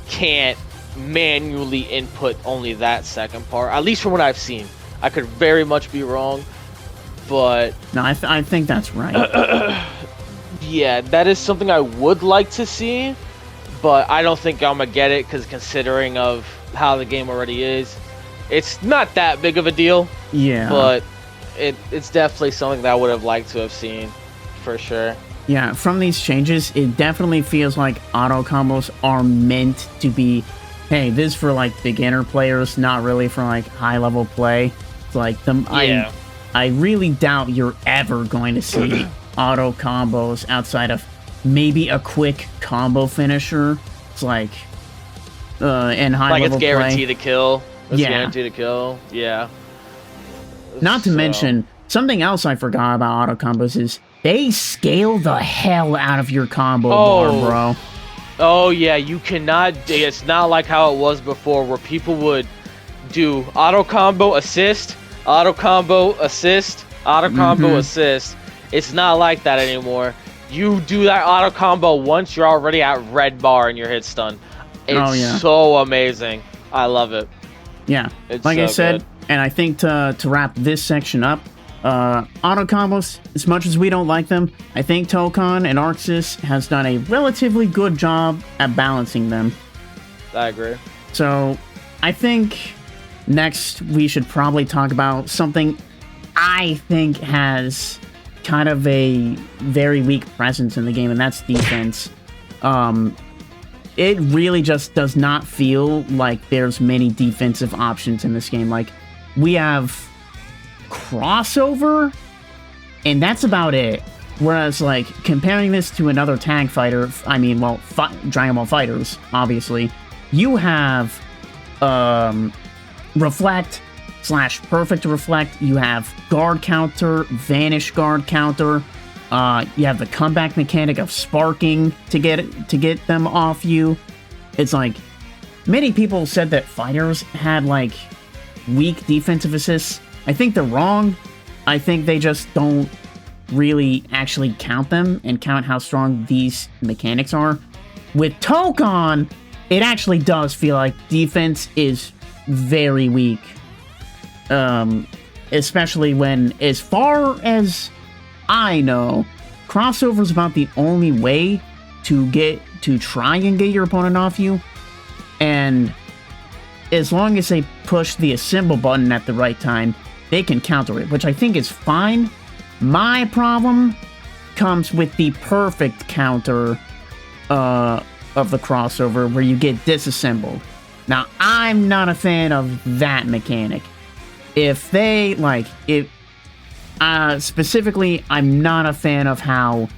can't manually input only that second part, at least from what I've seen. I could very much be wrong, but no, I think that's right. Yeah, that is something I would like to see, but I don't think I'm gonna get it, because considering of how the game already is, it's not that big of a deal. Yeah. But it's definitely something that I would have liked to have seen, for sure. Yeah, from these changes, it definitely feels like auto combos are meant to be, hey, this is for like beginner players, not really for like high level play. It's like I really doubt you're ever going to see auto combos outside of maybe a quick combo finisher. It's like in high level play. Like it's guaranteed to kill. It's guaranteed to kill. Yeah. Not to mention, something else I forgot about auto combos is they scale the hell out of your combo bar, bro. Oh, yeah, you cannot... It's not like how it was before, where people would do auto combo assist, auto combo assist, auto combo assist. It's not like that anymore. You do that auto combo once, you're already at red bar and your hit stun. It's so amazing. I love it. Yeah, it's like so I said, good. And I think to wrap this section up, auto combos, as much as we don't like them, I think Tokon and Arxis has done a relatively good job at balancing them. I agree. So, I think next we should probably talk about something I think has kind of a very weak presence in the game, and that's defense. It really just does not feel like there's many defensive options in this game. Like, we have crossover, and that's about it. Whereas, like, comparing this to another tag fighter, I mean, well, Dragon Ball FighterZ, obviously, you have Reflect / Perfect Reflect, you have Guard Counter, Vanish Guard Counter, you have the comeback mechanic of sparking to get them off you. It's like, many people said that fighters had, like, weak defensive assists. I think they're wrong. I think they just don't really actually count them and count how strong these mechanics are. With Tokon, it actually does feel like defense is very weak. Especially when, as far as I know, crossover is about the only way to try and get your opponent off you. And as long as they push the assemble button at the right time, they can counter it, which I think is fine. My problem comes with the perfect counter of the crossover, where you get disassembled. Now, I'm not a fan of that mechanic. Specifically, I'm not a fan of how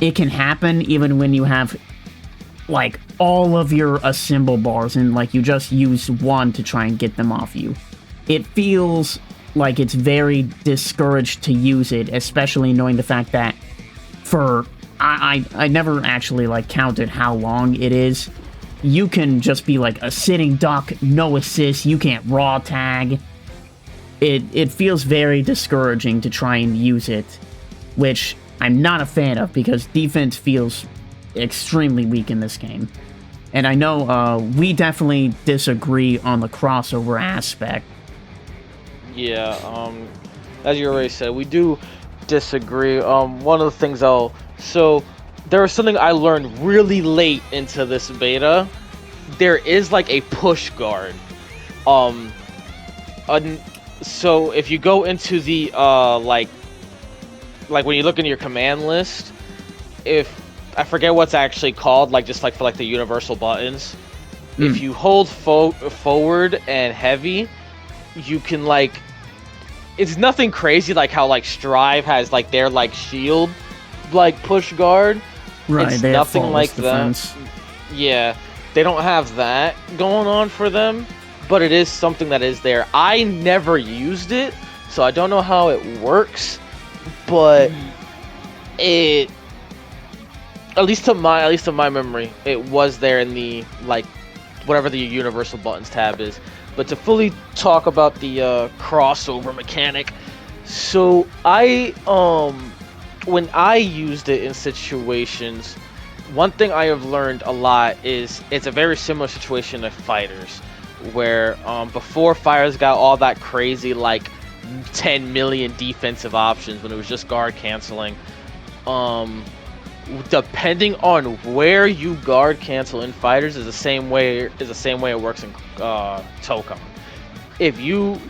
it can happen even when you have, like, all of your assemble bars and, like, you just use one to try and get them off you. It feels like it's very discouraged to use it, especially knowing the fact that I never actually, like, counted how long it is. You can just be, like, a sitting duck, no assist, you can't raw tag. It feels very discouraging to try and use it, which I'm not a fan of, because defense feels extremely weak in this game. And I know we definitely disagree on the crossover aspect. Yeah, as you already said, we do disagree. One of the things so there was something I learned really late into this beta. There is, like, a push guard. So if you go into the like when you look into your command list, if I forget what's actually called, like, just like for like the universal buttons, if you hold forward and heavy, you can, like, it's nothing crazy like how, like, Strive has, like, their, like, shield, like, push guard. Right, it's they nothing have like defense. that. Yeah, they don't have that going on for them, but it is something that is there. I never used it, so I don't know how it works, but it, at least to my memory, it was there in the, like, whatever the universal buttons tab is. But to fully talk about the crossover mechanic, so when I used it in situations, one thing I have learned a lot is it's a very similar situation to fighters, where before fighters got all that crazy, like, 10 million defensive options when it was just guard canceling, depending on where you guard cancel in fighters is the same way it works in Tokon. if you,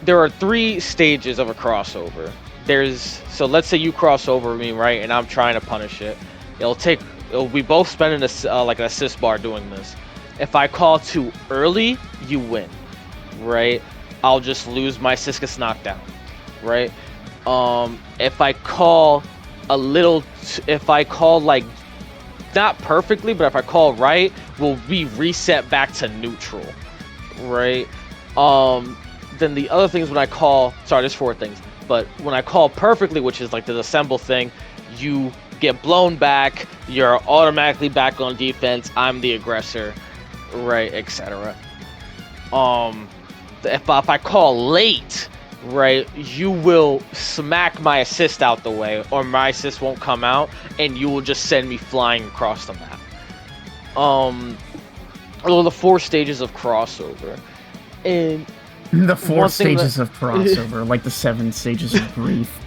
there are 3 stages of a crossover. So let's say you cross over me, right, and I'm trying to punish it. We both spend like an assist bar doing this. If I call too early, you win, right? I'll just lose, my assist gets knocked down, right? If I call like not perfectly, but if I call right, we'll be reset back to neutral, right? Then the other things when I call, sorry, there's 4 things, but when I call perfectly, which is like the disassemble thing, you get blown back, you're automatically back on defense, I'm the aggressor, right, etc. If I call late, right, you will smack my assist out the way, or my assist won't come out, and you will just send me flying across the map. The 4 stages of crossover, and the 4 stages of crossover, like the 7 stages of grief.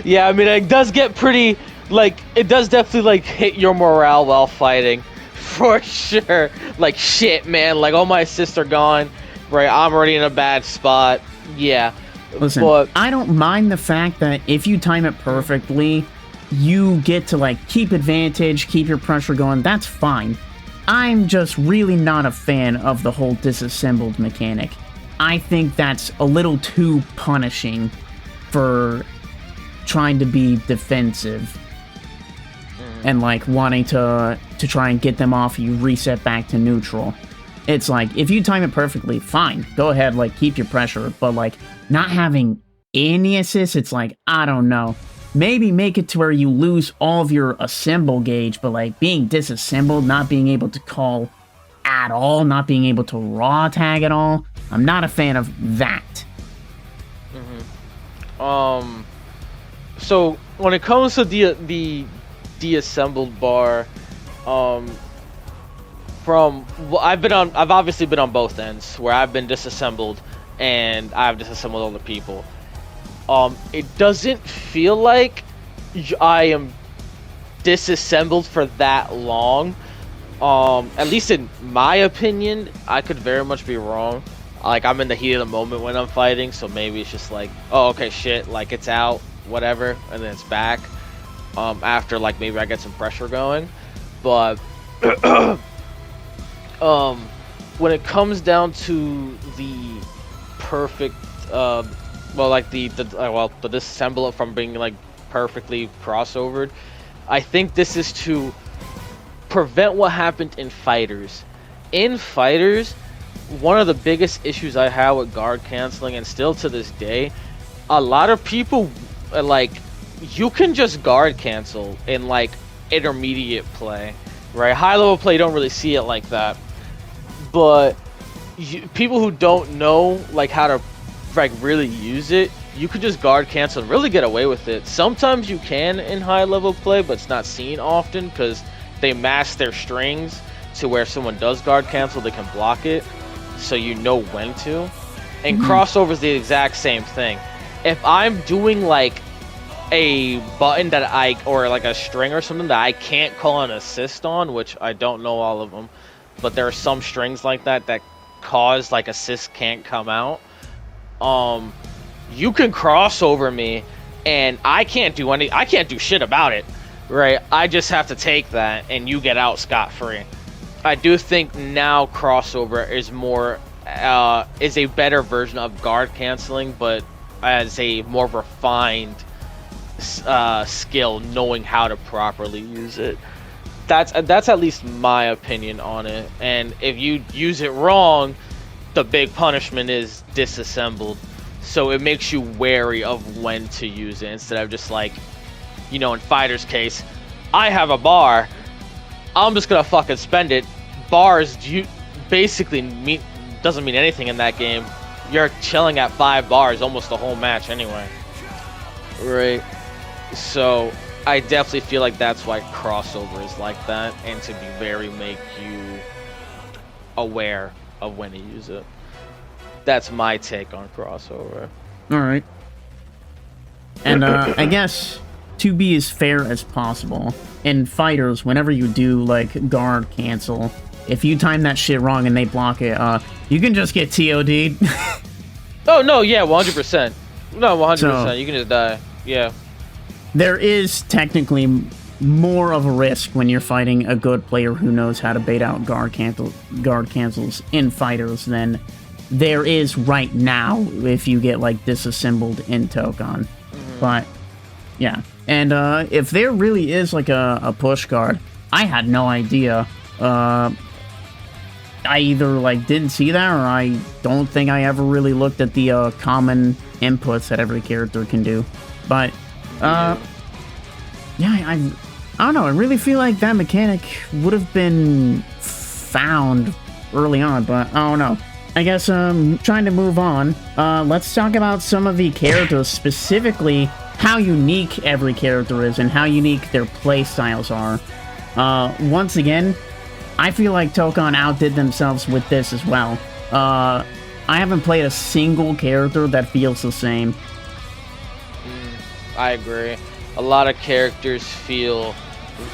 Yeah, I mean, it does get pretty, like, it does definitely, like, hit your morale while fighting, for sure. Like, shit, man, like, all my assists are gone, right, I'm already in a bad spot, yeah. Listen, but I don't mind the fact that if you time it perfectly, you get to, like, keep advantage, keep your pressure going, that's fine. I'm just really not a fan of the whole disassembled mechanic. I think that's a little too punishing for trying to be defensive and like wanting to try and get them off you, reset back to neutral. It's like, if you time it perfectly, fine, go ahead, like, keep your pressure, but like not having any assists, it's like, I don't know, maybe make it to where you lose all of your assemble gauge, but like being disassembled, not being able to call at all, not being able to raw tag at all, I'm not a fan of that. So when it comes to the deassembled bar, I've obviously been on both ends, where I've been disassembled and I've disassembled other people. It doesn't feel like I am disassembled for that long. At least in my opinion, I could very much be wrong. Like, I'm in the heat of the moment when I'm fighting, so maybe it's just like, oh, okay, shit, like, it's out, whatever, and then it's back. After, like, maybe I get some pressure going. But when it comes down to the perfect, the disassemble it from being, like, perfectly crossovered, I think this is to prevent what happened in Fighters. In Fighters, one of the biggest issues I had with guard canceling, and still to this day, a lot of people, like, you can just guard cancel in, like, intermediate play, right? High level play, you don't really see it like that. But people who don't know, like, how to, like, really use it, you could just guard cancel and really get away with it. Sometimes you can in high level play, but it's not seen often because they mask their strings to where someone does guard cancel, they can block it, so you know when to. And crossover is the exact same thing. If I'm doing, like, a button or like a string or something that I can't call an assist on, which I don't know all of them, but there are some strings like that cause, like, assist can't come out. You can cross over me and I can't do shit about it, right? I just have to take that and you get out scot-free. I do think now crossover is more is a better version of guard canceling, but as a more refined skill, knowing how to properly use it. That's at least my opinion on it. And if you use it wrong, the big punishment is disassembled. So it makes you wary of when to use it, instead of just, like, you know, in Fighter's case, I have a bar, I'm just gonna fucking spend it. Bars basically doesn't mean anything in that game. You're chilling at 5 bars almost the whole match anyway, right? So I definitely feel like that's why crossover is like that, and to be make you aware of when to use it. That's my take on crossover. Alright. And I guess to be as fair as possible, in Fighters, whenever you do, like, guard cancel, if you time that shit wrong and they block it, you can just get TOD'd. Oh, no, yeah, 100%. No, 100%. So, you can just die. Yeah. There is technically more of a risk when you're fighting a good player who knows how to bait out guard cancels in fighters than there is right now if you get, like, disassembled in Tokon. But, yeah. And, if there really is, like, a push guard, I had no idea. I either, like, didn't see that, or I don't think I ever really looked at the, common inputs that every character can do. But, yeah, I don't know, I really feel like that mechanic would have been found early on, but I don't know. I guess, trying to move on, let's talk about some of the characters, specifically how unique every character is and how unique their playstyles are. Once again, I feel like Tokon outdid themselves with this as well. I haven't played a single character that feels the same. I agree. A lot of characters feel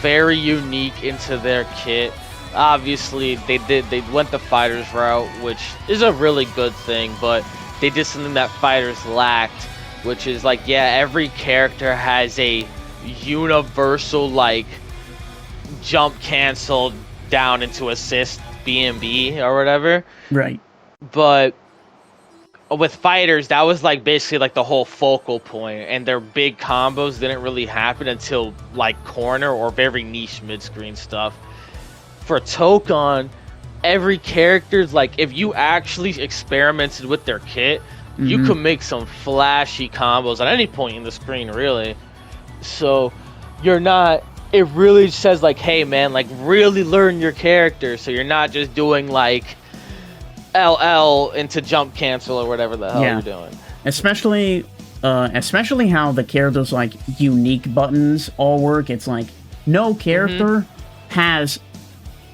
very unique into their kit. Obviously, they went the fighters route, which is a really good thing, but they did something that fighters lacked, which is like, yeah, every character has a universal, like, jump cancel down into assist B&B or whatever. Right. But with fighters, that was like basically like the whole focal point, and their big combos didn't really happen until like corner or very niche mid-screen stuff. For Tokon, every character's like, if you actually experimented with their kit, you could make some flashy combos at any point in the screen, really. So you're not, it really says like, hey man, like really learn your character, so you're not just doing like LL into jump cancel or whatever the hell you're doing. Especially how the characters' like unique buttons all work. It's like no character has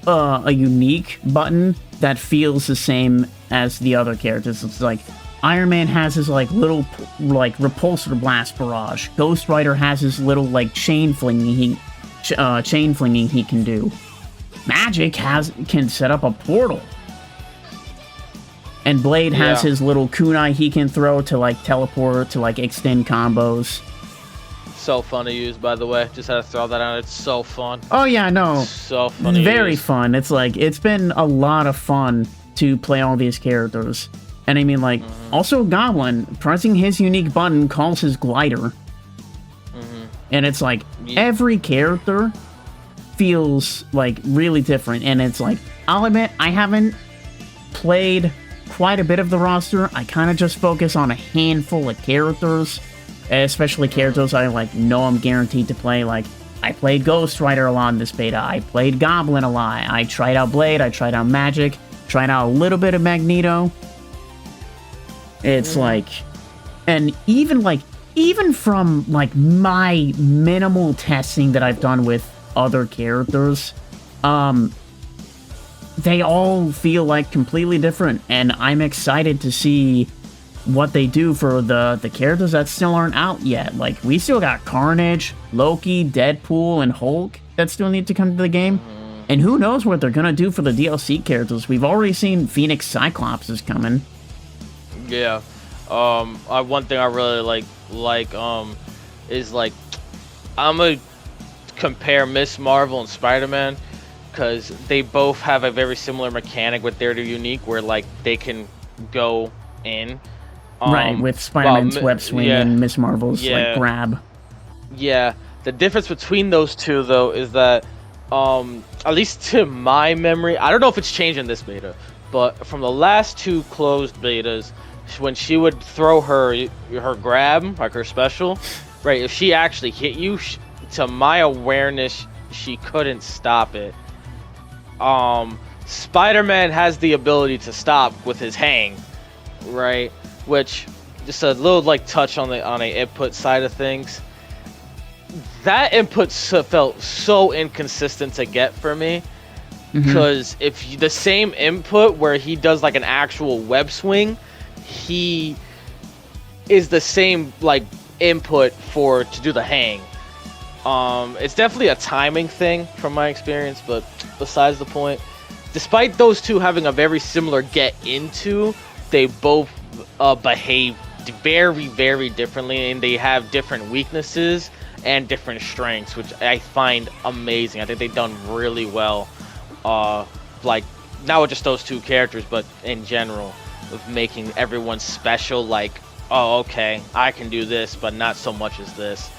a unique button that feels the same as the other characters. It's like Iron Man has his like little like repulsor blast barrage. Ghost Rider has his little like chain flinging he can do. Magic can set up a portal. And Blade has his little kunai he can throw to like teleport to like extend combos. So fun to use, by the way. Just had to throw that out. It's so fun. Oh yeah, no. So fun to Very use. fun. It's like, it's been a lot of fun to play all these characters. And I mean, like, also Goblin, pressing his unique button calls his glider. And it's like, every character feels like really different. And it's like, I'll admit, I haven't played quite a bit of the roster. I kind of just focus on a handful of characters, especially characters I like know I'm guaranteed to play. Like, I played Ghost Rider a lot in this beta. I played Goblin a lot. I tried out Blade. I tried out Magic. Tried out a little bit of Magneto. It's like, and even from like my minimal testing that I've done with other characters, they all feel like completely different, and I'm excited to see what they do for the characters that still aren't out yet. Like, we still got Carnage, Loki, Deadpool, and Hulk that still need to come to the game. And who knows what they're gonna do for the DLC characters. We've already seen Phoenix Cyclops is coming. Yeah. One thing I really like is like, I'm gonna compare Miss Marvel and Spider-Man, because they both have a very similar mechanic with their unique, where like they can go in. Right, with Spider-Man's web swing and Miss Marvel's like grab. Yeah, the difference between those two though is that, at least to my memory, I don't know if it's changed in this beta, but from the last two closed betas, when she would throw her grab, like her special, right, if she actually hit you, to my awareness, she couldn't stop it. Spider-Man has the ability to stop with his hang, right? Which, just a little like touch on the input side of things. That input felt so inconsistent to get for me, because if the same input where he does like an actual web swing, he is the same like input to do the hang. It's definitely a timing thing from my experience, but besides the point, despite those two having a very similar get into, they both behave very, very differently, and they have different weaknesses and different strengths, which I find amazing. I think they've done really well, like not with just those two characters, but in general, of making everyone special. Like, oh, okay, I can do this, but not so much as this.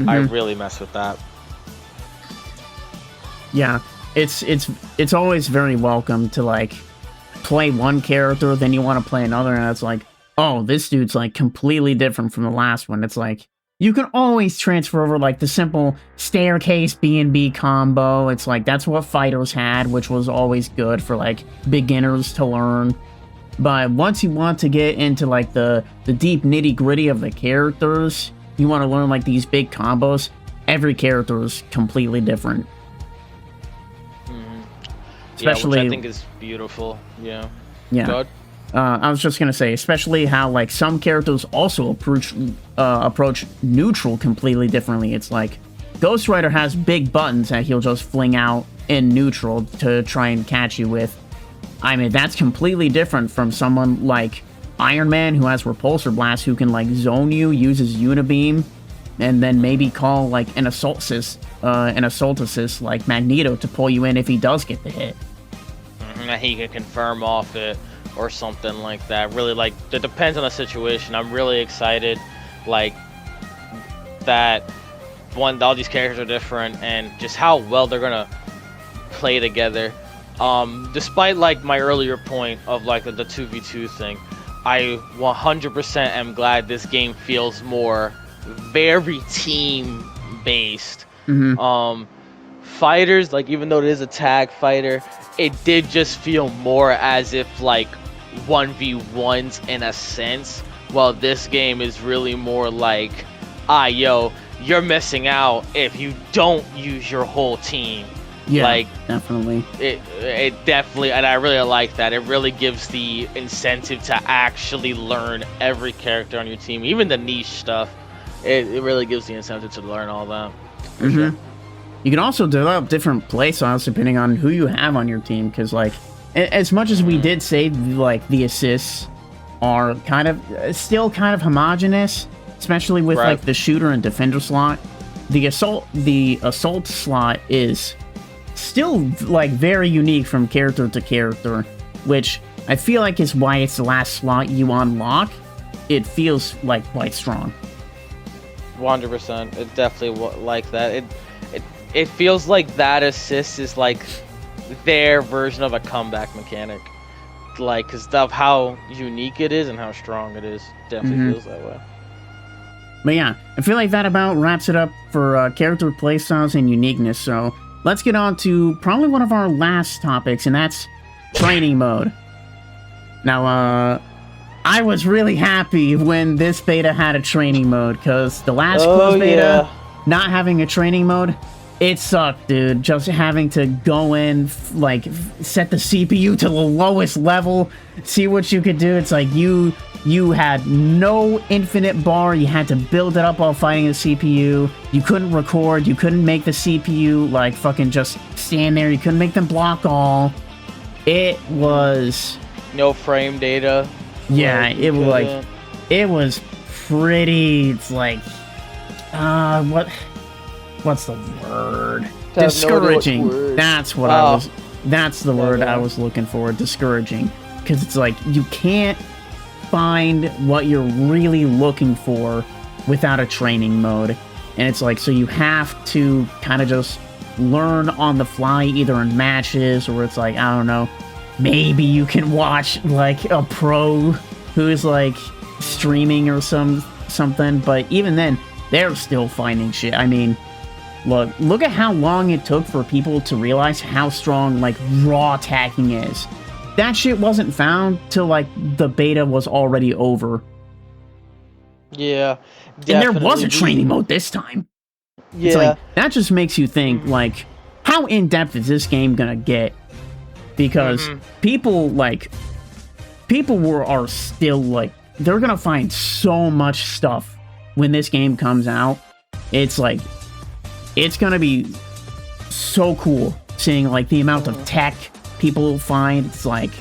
I really mess with that. Yeah, it's always very welcome to like play one character, then you want to play another, and it's like, oh, this dude's like completely different from the last one. It's like you can always transfer over like the simple staircase B&B combo. It's like that's what fighters had, which was always good for like beginners to learn. But once you want to get into like the deep nitty-gritty of the characters, you want to learn like these big combos, every character is completely different. Especially, yeah, which I think is beautiful. Yeah. God? I was just gonna say, especially how like some characters also approach neutral completely differently. It's like Ghost Rider has big buttons that he'll just fling out in neutral to try and catch you with. I mean, that's completely different from someone like Iron Man, who has Repulsor Blast, who can like zone you, uses Unibeam, and then maybe call like an assault assist like Magneto to pull you in if he does get the hit. He can confirm off it or something like that. Really, like, it depends on the situation. I'm really excited, like, that all these characters are different and just how well they're gonna play together. Despite like my earlier point of like the 2v2 thing, I 100% am glad this game feels more very team based. Fighters, like, even though it is a tag fighter, it did just feel more as if like 1v1s in a sense, while this game is really more like, yo, you're missing out if you don't use your whole team. Yeah, like, definitely. It definitely, and I really like that. It really gives the incentive to actually learn every character on your team, even the niche stuff. It really gives the incentive to learn all that. For sure. You can also develop different playstyles depending on who you have on your team, because like, as much as we did say like the assists are kind of still kind of homogenous, especially with like the shooter and defender slot, the assault slot is still like very unique from character to character, which I feel like is why it's the last slot you unlock. It feels like quite strong. 100%. It definitely like that. It feels like that assist is like their version of a comeback mechanic, like, because of how unique it is and how strong it is. Definitely feels that way. But yeah, I feel like that about wraps it up for character playstyles and uniqueness. So let's get on to probably one of our last topics, and that's training mode. Now, I was really happy when this beta had a training mode, because the last closed beta, not having a training mode, it sucked, dude. Just having to go in, like, set the CPU to the lowest level, see what you could do. It's like you had no infinite bar. You had to build it up while fighting the CPU. You couldn't record. You couldn't make the CPU, like, fucking just stand there. You couldn't make them block all. It was... no frame data. Yeah, it was like... it was pretty... it's like... what's the word? Discouraging. That's what I was... that's the word I was looking for. Discouraging. Because it's like, you can't find what you're really looking for without a training mode. And it's like, so you have to kind of just learn on the fly, either in matches, or it's like, I don't know, maybe you can watch like a pro who's like streaming or something, but even then, they're still finding shit. I mean, look at how long it took for people to realize how strong like raw tagging is. That shit wasn't found till like the beta was already over. Yeah, definitely. And there was a training mode this time. Yeah, it's like, that just makes you think, like, how in depth is this game gonna get? Because people are still like, they're gonna find so much stuff when this game comes out. It's like, it's gonna be so cool seeing like the amount of tech people find. It's like,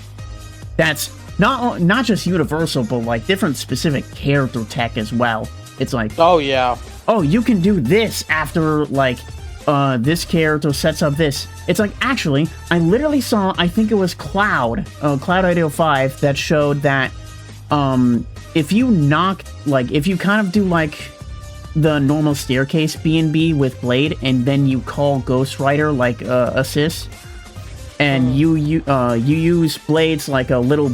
that's not just universal, but like different specific character tech as well. It's like, oh yeah, oh, you can do this after like this character sets up this. It's like, actually, I literally saw, I think it was Cloud 805, that showed that if you if you kind of do like the normal staircase B&B with Blade, and then you call Ghost Rider like assist, and you use Blade's like a little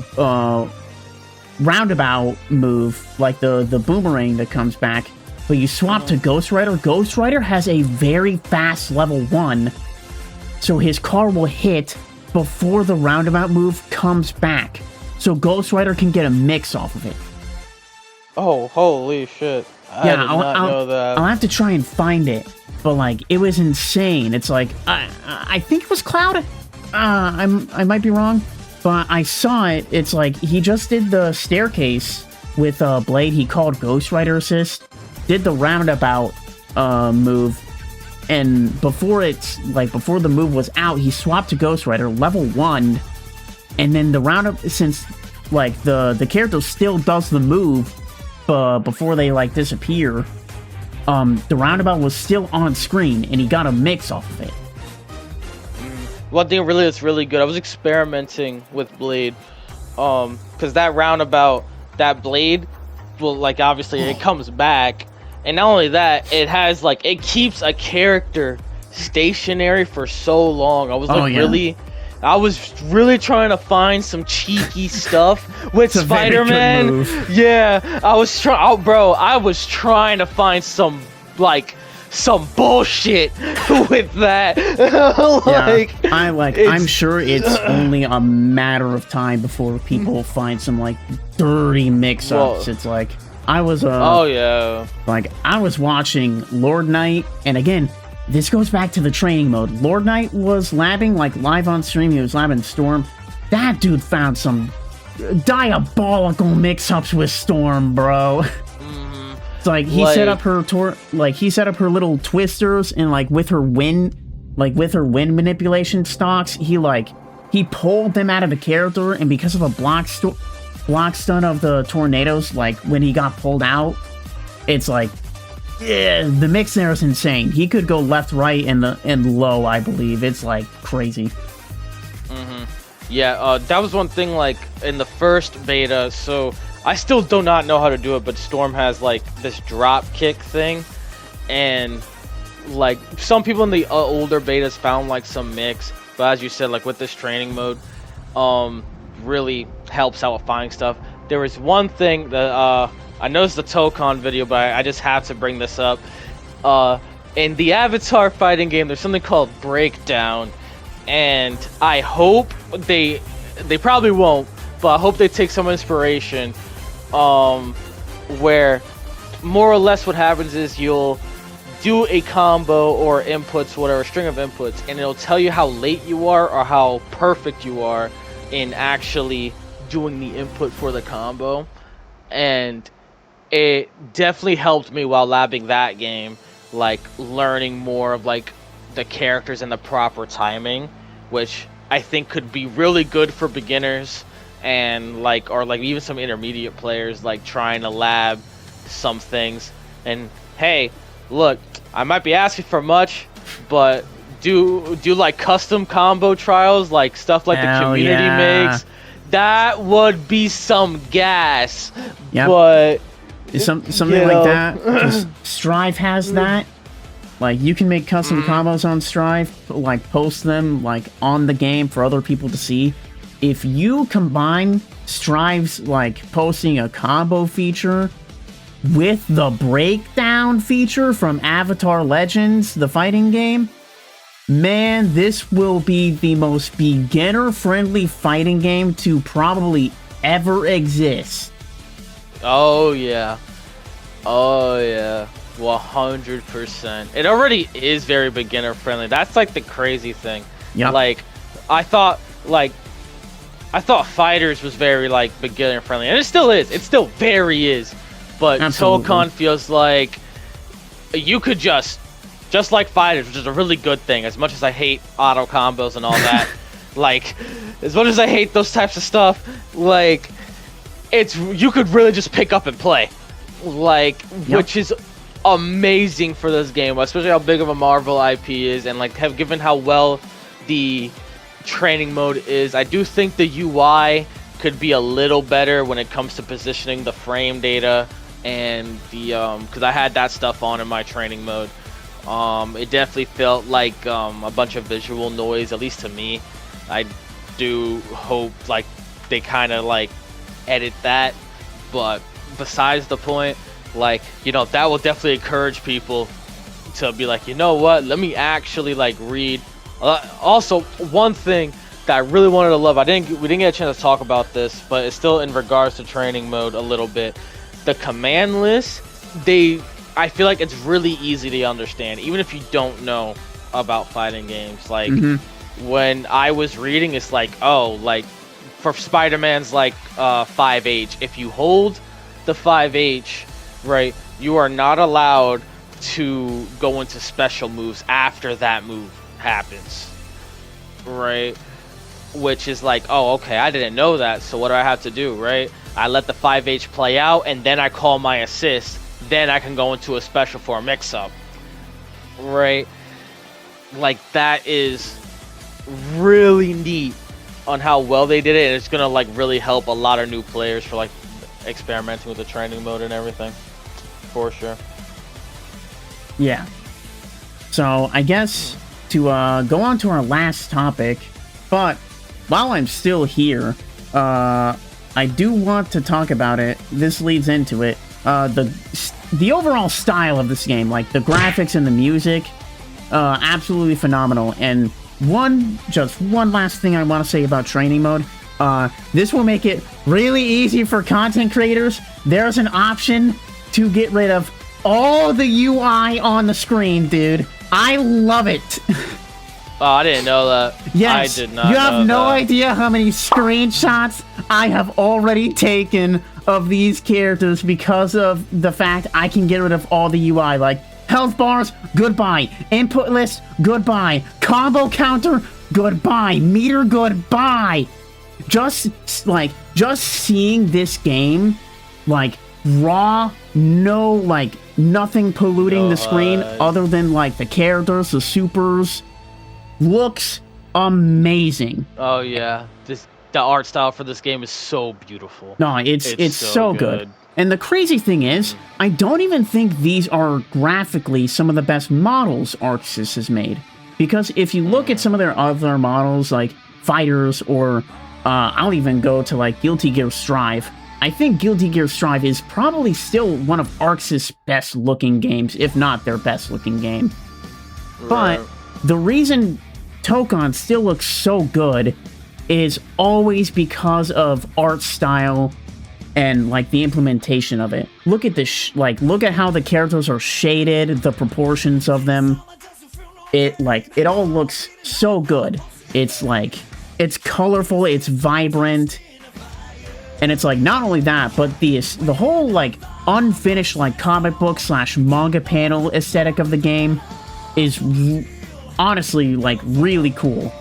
roundabout move, like the boomerang that comes back, but you swap to Ghost Rider. Ghost Rider has a very fast level 1, so his car will hit before the roundabout move comes back, so Ghost Rider can get a mix off of it. Oh, holy shit. I did not know that. I'll have to try and find it, but like, it was insane. It's like, I think it was Cloud. I might be wrong, but I saw it. It's like, he just did the staircase with Blade. He called Ghost Rider assist, did the roundabout move, and before the move was out, he swapped to Ghost Rider level 1, and then the roundabout, since like the character still does the move before they like disappear, the roundabout was still on screen, and he got a mix off of it. One thing really that's really good, I was experimenting with Blade, because that roundabout, that Blade, well, like, obviously it comes back, and not only that, it has like, it keeps a character stationary for so long. I was like, I was really trying to find some cheeky stuff with Spider-Man. Yeah, I was trying to find some bullshit with that. I'm sure it's only a matter of time before people find some like dirty mix-ups. It's like, I was I was watching Lord Knight, and again, this goes back to the training mode. Lord Knight was labbing, like, live on stream. He was labbing Storm. That dude found some diabolical mix-ups with Storm, bro. It's like, he set up her little twisters, and like with her wind manipulation stocks, he pulled them out of the character, and because of a block stun of the tornadoes, like when he got pulled out, it's like, yeah, the mix there is insane. He could go left, right, and low, I believe. It's like crazy. Yeah, that was one thing, like, in the first beta, so I still do not know how to do it, but Storm has like this drop kick thing, and like some people in the older betas found like some mix, but as you said, like with this training mode, really helps out with finding stuff. There was one thing that I noticed the Tokon video, but I just have to bring this up. In the Avatar fighting game, there's something called Breakdown, and I hope they probably won't, but I hope they take some inspiration, where more or less what happens is you'll do a combo or inputs, whatever, string of inputs, and it'll tell you how late you are or how perfect you are in actually doing the input for the combo. And it definitely helped me while labbing that game, like learning more of like the characters and the proper timing, which I think could be really good for beginners and like, or like even some intermediate players, like trying to lab some things. And hey, look, I might be asking for much, but do like custom combo trials, like stuff like the community makes. That would be some gas. Yep. But something like that. 'Cause Strive has that. Like, you can make custom combos on Strive, like post them like on the game for other people to see. If you combine Strive's like posting a combo feature with the breakdown feature from Avatar Legends, the fighting game, man, this will be the most beginner-friendly fighting game to probably ever exist. Oh yeah. Oh yeah. 100%. It already is very beginner-friendly. That's like the crazy thing. Yeah. Like, I thought Fighters was very like beginner-friendly, and it still is. It still very is. But Tokon feels like you could just like Fighters, which is a really good thing. As much as I hate auto combos and all that, Like, as much as I hate those types of stuff, like, you could really just pick up and play. Like, which is amazing for this game, especially how big of a Marvel IP is, and like given how well the training mode is. I do think the UI could be a little better when it comes to positioning the frame data and the because I had that stuff on in my training mode. It definitely felt like a bunch of visual noise, at least to me. I do hope like they kind of like edit that, but besides the point, like, you know, that will definitely encourage people to be like, you know what, let me actually like read. Also, one thing that I really wanted to love, we didn't get a chance to talk about this, but it's still in regards to training mode a little bit. The command list, I feel like it's really easy to understand, even if you don't know about fighting games. Like, when I was reading, it's like, oh, like, for Spider-Man's, like, 5H, if you hold the 5H, right, you are not allowed to go into special moves after that move happens, right? Which is like, oh, okay, I didn't know that, so what do I have to do, right? I let the 5H play out, and then I call my assist, then I can go into a special for a mix-up, right? Like, that is really neat on how well they did it, and it's gonna like really help a lot of new players for like experimenting with the training mode and everything, for sure. Yeah. So I guess to go on to our last topic, but while I'm still here, I do want to talk about it. This leads into it. The overall style of this game, like the graphics and the music, absolutely phenomenal. And just one last thing I want to say about training mode. This will make it really easy for content creators. There's an option to get rid of all the UI on the screen, dude. I love it. Oh, I didn't know that. Yes, I did not. You have no that. idea how many screenshots I have already taken of these characters because of the fact I can get rid of all the UI. Like, health bars, goodbye. Input list, goodbye. Combo counter, goodbye. Meter, goodbye. Just seeing this game, like, raw, no, like, nothing polluting the screen other than, like, the characters, the supers, looks amazing. Oh, yeah. The art style for this game is so beautiful. No, it's so good. And the crazy thing is, I don't even think these are graphically some of the best models ArcSys has made. Because if you look at some of their other models, like Fighters, or I'll even go to like Guilty Gear Strive, I think Guilty Gear Strive is probably still one of ArcSys' best looking games, if not their best looking game. Right. But the reason Tokon still looks so good is always because of art style and like the implementation of it. Look at this, look at how the characters are shaded, the proportions of them. It all looks so good. It's like, it's colorful, it's vibrant, and it's like not only that, but the whole like unfinished like comic book / manga panel aesthetic of the game is honestly like really cool.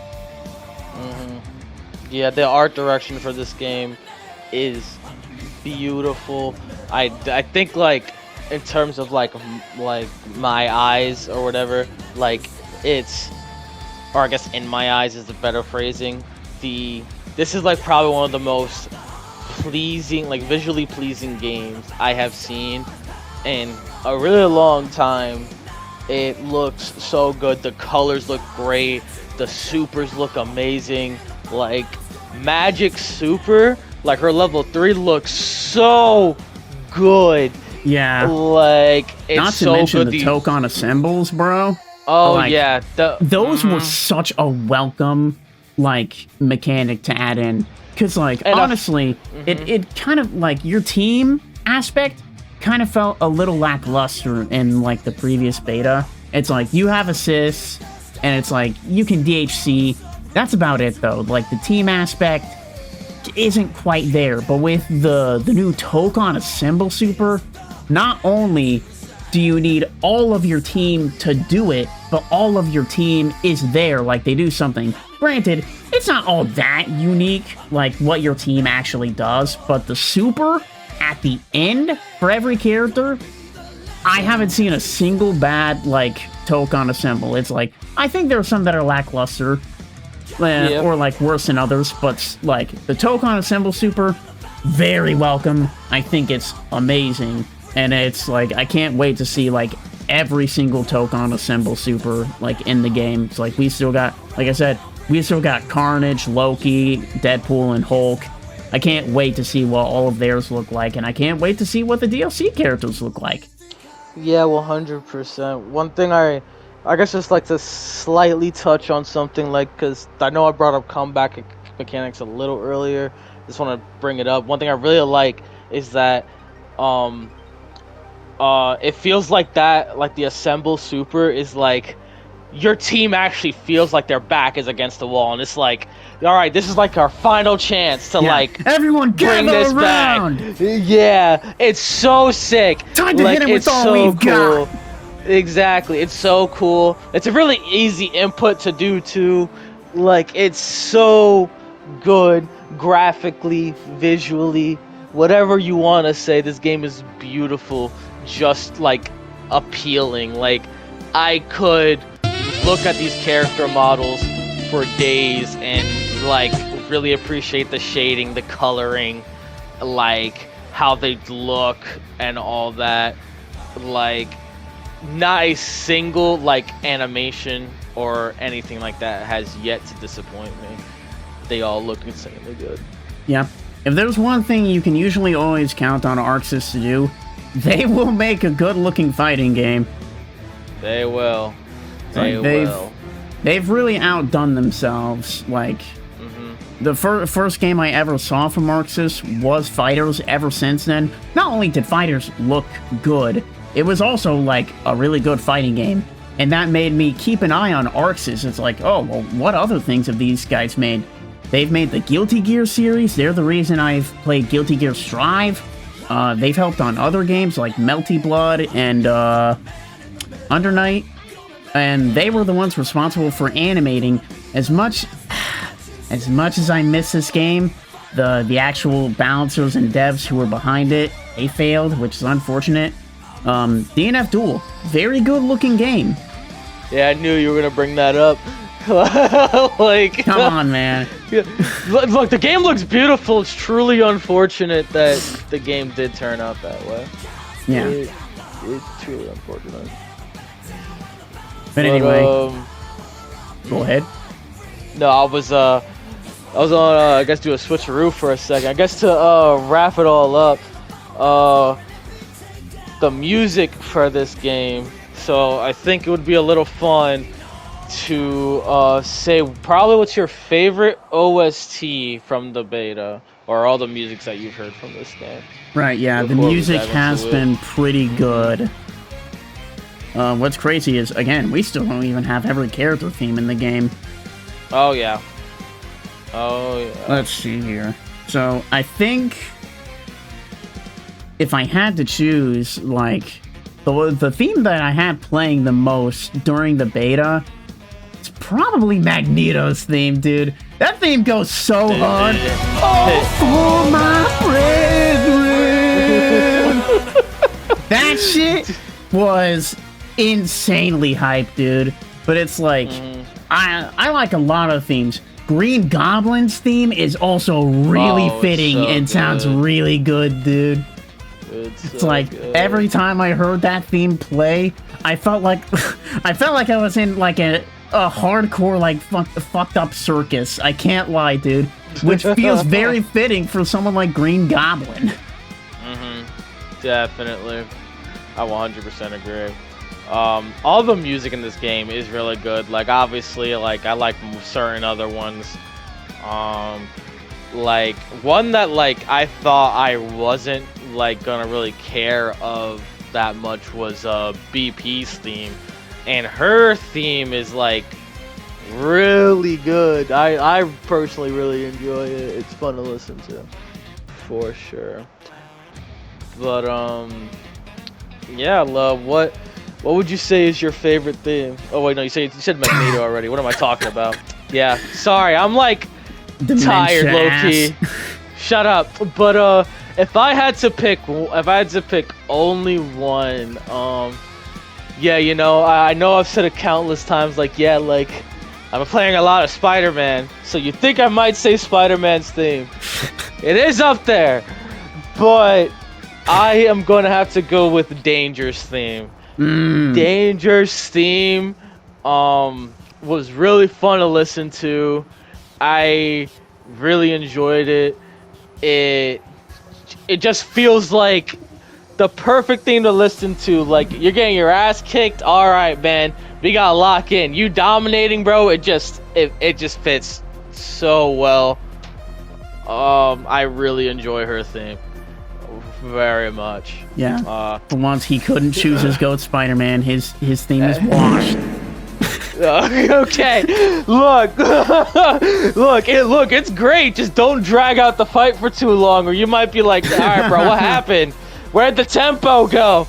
Yeah, the art direction for this game is beautiful. I think like in terms of like my eyes or whatever, like it's, or I guess in my eyes is the better phrasing. This is like probably one of the most pleasing, like visually pleasing games I have seen in a really long time. It looks so good. The colors look great. The supers look amazing. Like, Magic Super, like her level 3 looks so good. Yeah. Like, it's not to so mention good. The Tokon assembles, bro. Oh, like, yeah. Those were such a welcome, like, mechanic to add in. Because, like, and honestly, it kind of, like, your team aspect kind of felt a little lackluster in, like, the previous beta. It's like, you have assists, and it's like, you can DHC. That's about it, though. Like, the team aspect isn't quite there. But with the new Tokon Assemble Super, not only do you need all of your team to do it, but all of your team is there, like they do something. Granted, it's not all that unique, like what your team actually does, but the super at the end for every character, I haven't seen a single bad, like, Tokon assemble. It's like, I think there are some that are lackluster, or like worse than others, but like the Tokon assemble super, very welcome. I think it's amazing, and it's like, I can't wait to see like every single Tokon assemble super like in the game. It's like, we still got, like I said, we still got Carnage, Loki, Deadpool, and Hulk. I can't wait to see what all of theirs look like, and I can't wait to see what the DLC characters look like. Yeah, 100%. One thing I guess just like to slightly touch on something, like, because I know I brought up comeback mechanics a little earlier. Just want to bring it up. One thing I really like is that it feels like the assemble super is like your team actually feels like their back is against the wall, and it's like, all right, this is like our final chance to like everyone bring this around. back. Yeah, it's so sick. Time to hit him with all we've got. Exactly, it's so cool. It's a really easy input to do too. Like, it's so good graphically, visually, whatever you want to say. This game is beautiful, just like appealing. Like, I could look at these character models for days and like really appreciate the shading, the coloring, like how they look and all that. Like, not a single like animation or anything like that has yet to disappoint me. They all look insanely good. Yeah. If there's one thing you can usually always count on ArcSys to do, they will make a good-looking fighting game. They will. They've really outdone themselves. Like, the first game I ever saw from ArcSys was Fighters. Ever since then, not only did Fighters look good, it was also, like, a really good fighting game. And that made me keep an eye on ArcSys. It's like, oh, well, what other things have these guys made? They've made the Guilty Gear series. They're the reason I've played Guilty Gear Strive. They've helped on other games like Melty Blood and Under Night. And they were the ones responsible for animating. As much as I miss this game, the actual balancers and devs who were behind it, they failed, which is unfortunate. DNF Duel, very good looking game. Yeah, I knew you were gonna bring that up. Like, come on, man. Yeah. Look, the game looks beautiful. It's truly unfortunate that the game did turn out that way. Yeah, it's truly unfortunate. But anyway, go ahead. No, I was on I guess do a switcheroo for a second. I guess to wrap it all up, the music for this game. So I think it would be a little fun to say probably what's your favorite OST from the beta, or all the musics that you've heard from this game. Right, yeah, the music has been pretty good. What's crazy is, again, we still don't even have every character theme in the game. Oh yeah. Let's see here. So, I think if I had to choose, like, the theme that I had playing the most during the beta, it's probably Magneto's theme, dude. That theme goes so hard. Oh, for my brethren. That shit was insanely hyped, dude. But it's like, I like a lot of themes. Green Goblin's theme is also really fitting and sounds really good, dude. It's so like good. Every time I heard that theme play, I felt like I was in like a hardcore like fucked up circus. I can't lie, dude. Which feels very fitting for someone like Green Goblin. Definitely, I 100% agree. All the music in this game is really good. Like, obviously, like, I like certain other ones. Like, one that, like, I thought I wasn't, like, gonna really care of that much was BP's theme. And her theme is, like, really good. I personally really enjoy it. It's fun to listen to, for sure. But, yeah, love, what would you say is your favorite theme? Oh wait, no, you said Magneto already. What am I talking about? Yeah, sorry, I'm like tired, low key. Shut up. But if I had to pick only one, yeah, you know, I know I've said it countless times, like, yeah, like, I'm playing a lot of Spider-Man, so you think I might say Spider-Man's theme. It is up there, but I am going to have to go with Danger's theme. Danger's theme was really fun to listen to. I really enjoyed it. It just feels like the perfect thing to listen to. Like, you're getting your ass kicked, all right, man, we gotta lock in. You dominating, bro. It just fits so well. I really enjoy her theme very much. Yeah. For once he couldn't choose his GOAT Spider-Man, his theme is washed. Okay, look, it's great. Just don't drag out the fight for too long, or you might be like, all right, bro, what happened? Where'd the tempo go?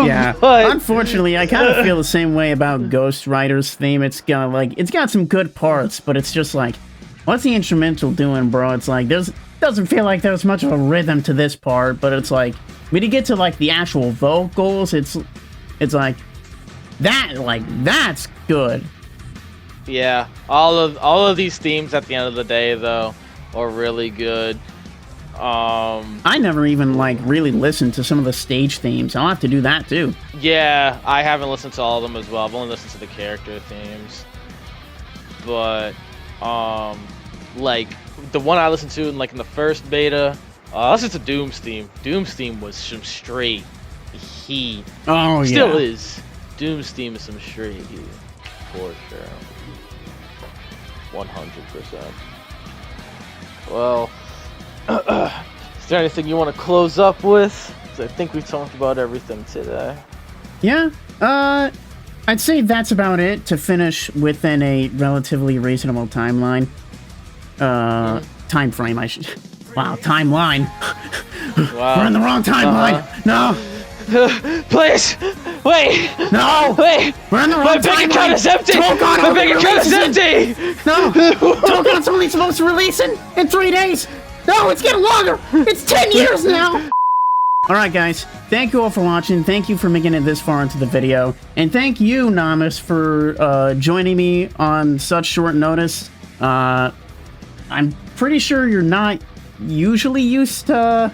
Yeah, but unfortunately, I kind of feel the same way about Ghost Rider's theme. It's got some good parts, but it's just like, what's the instrumental doing, bro? It's like, doesn't feel like there's much of a rhythm to this part, but it's like, when you get to like the actual vocals, it's like, that's good. Yeah, all of these themes at the end of the day, though, are really good. I never even like really listened to some of the stage themes. I'll have to do that too. Yeah, I haven't listened to all of them as well. I've only listened to the character themes. But like the one I listened to in the first beta, I listened to Doom's theme. Doom's theme was some straight heat. Oh, yeah. Still is. Doom's theme is some straight heat. For sure. 100%. Well, is there anything you want to close up with? 'Cause I think we've talked about everything today. Yeah, I'd say that's about it to finish within a relatively reasonable timeline. Time frame, I should... Wow, timeline. Wow. We're in the wrong timeline. No. Please! Wait! No! Wait! We're in the wrong My bank account is empty! Tokon My bank account is empty! No! Tokon's only supposed to release in 3 days! No, it's getting longer! It's 10 years now! Alright guys, thank you all for watching, thank you for making it this far into the video, and thank you, Namus, for joining me on such short notice. I'm pretty sure you're not usually used to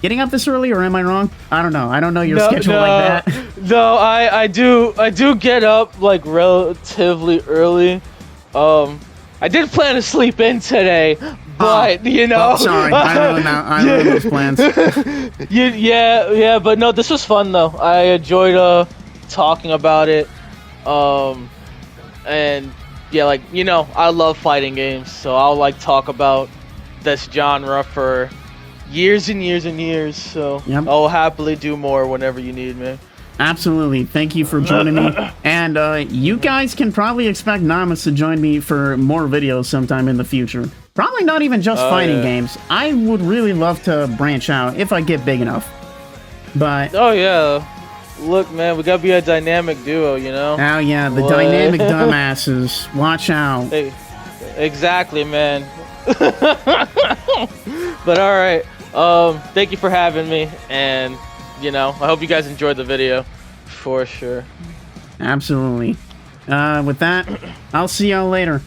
getting up this early, or am I wrong? I don't know. I don't know your schedule like that. No, I do get up like relatively early. I did plan to sleep in today, but you know. Oh, sorry, I ruined those plans. Yeah, but no, this was fun though. I enjoyed talking about it. And yeah, like, you know, I love fighting games, so I'll like talk about this genre for years and years and years, so yep. I'll happily do more whenever you need me. Absolutely. Thank you for joining me. And you guys can probably expect Namus to join me for more videos sometime in the future. Probably not even just fighting games. I would really love to branch out if I get big enough. But oh yeah. Look, man, we gotta be a dynamic duo, you know? Oh yeah, the dynamic dumbasses. Watch out. Hey, exactly, man. But alright. Thank you for having me, and you know, I hope you guys enjoyed the video for sure. Absolutely. With that, I'll see y'all later.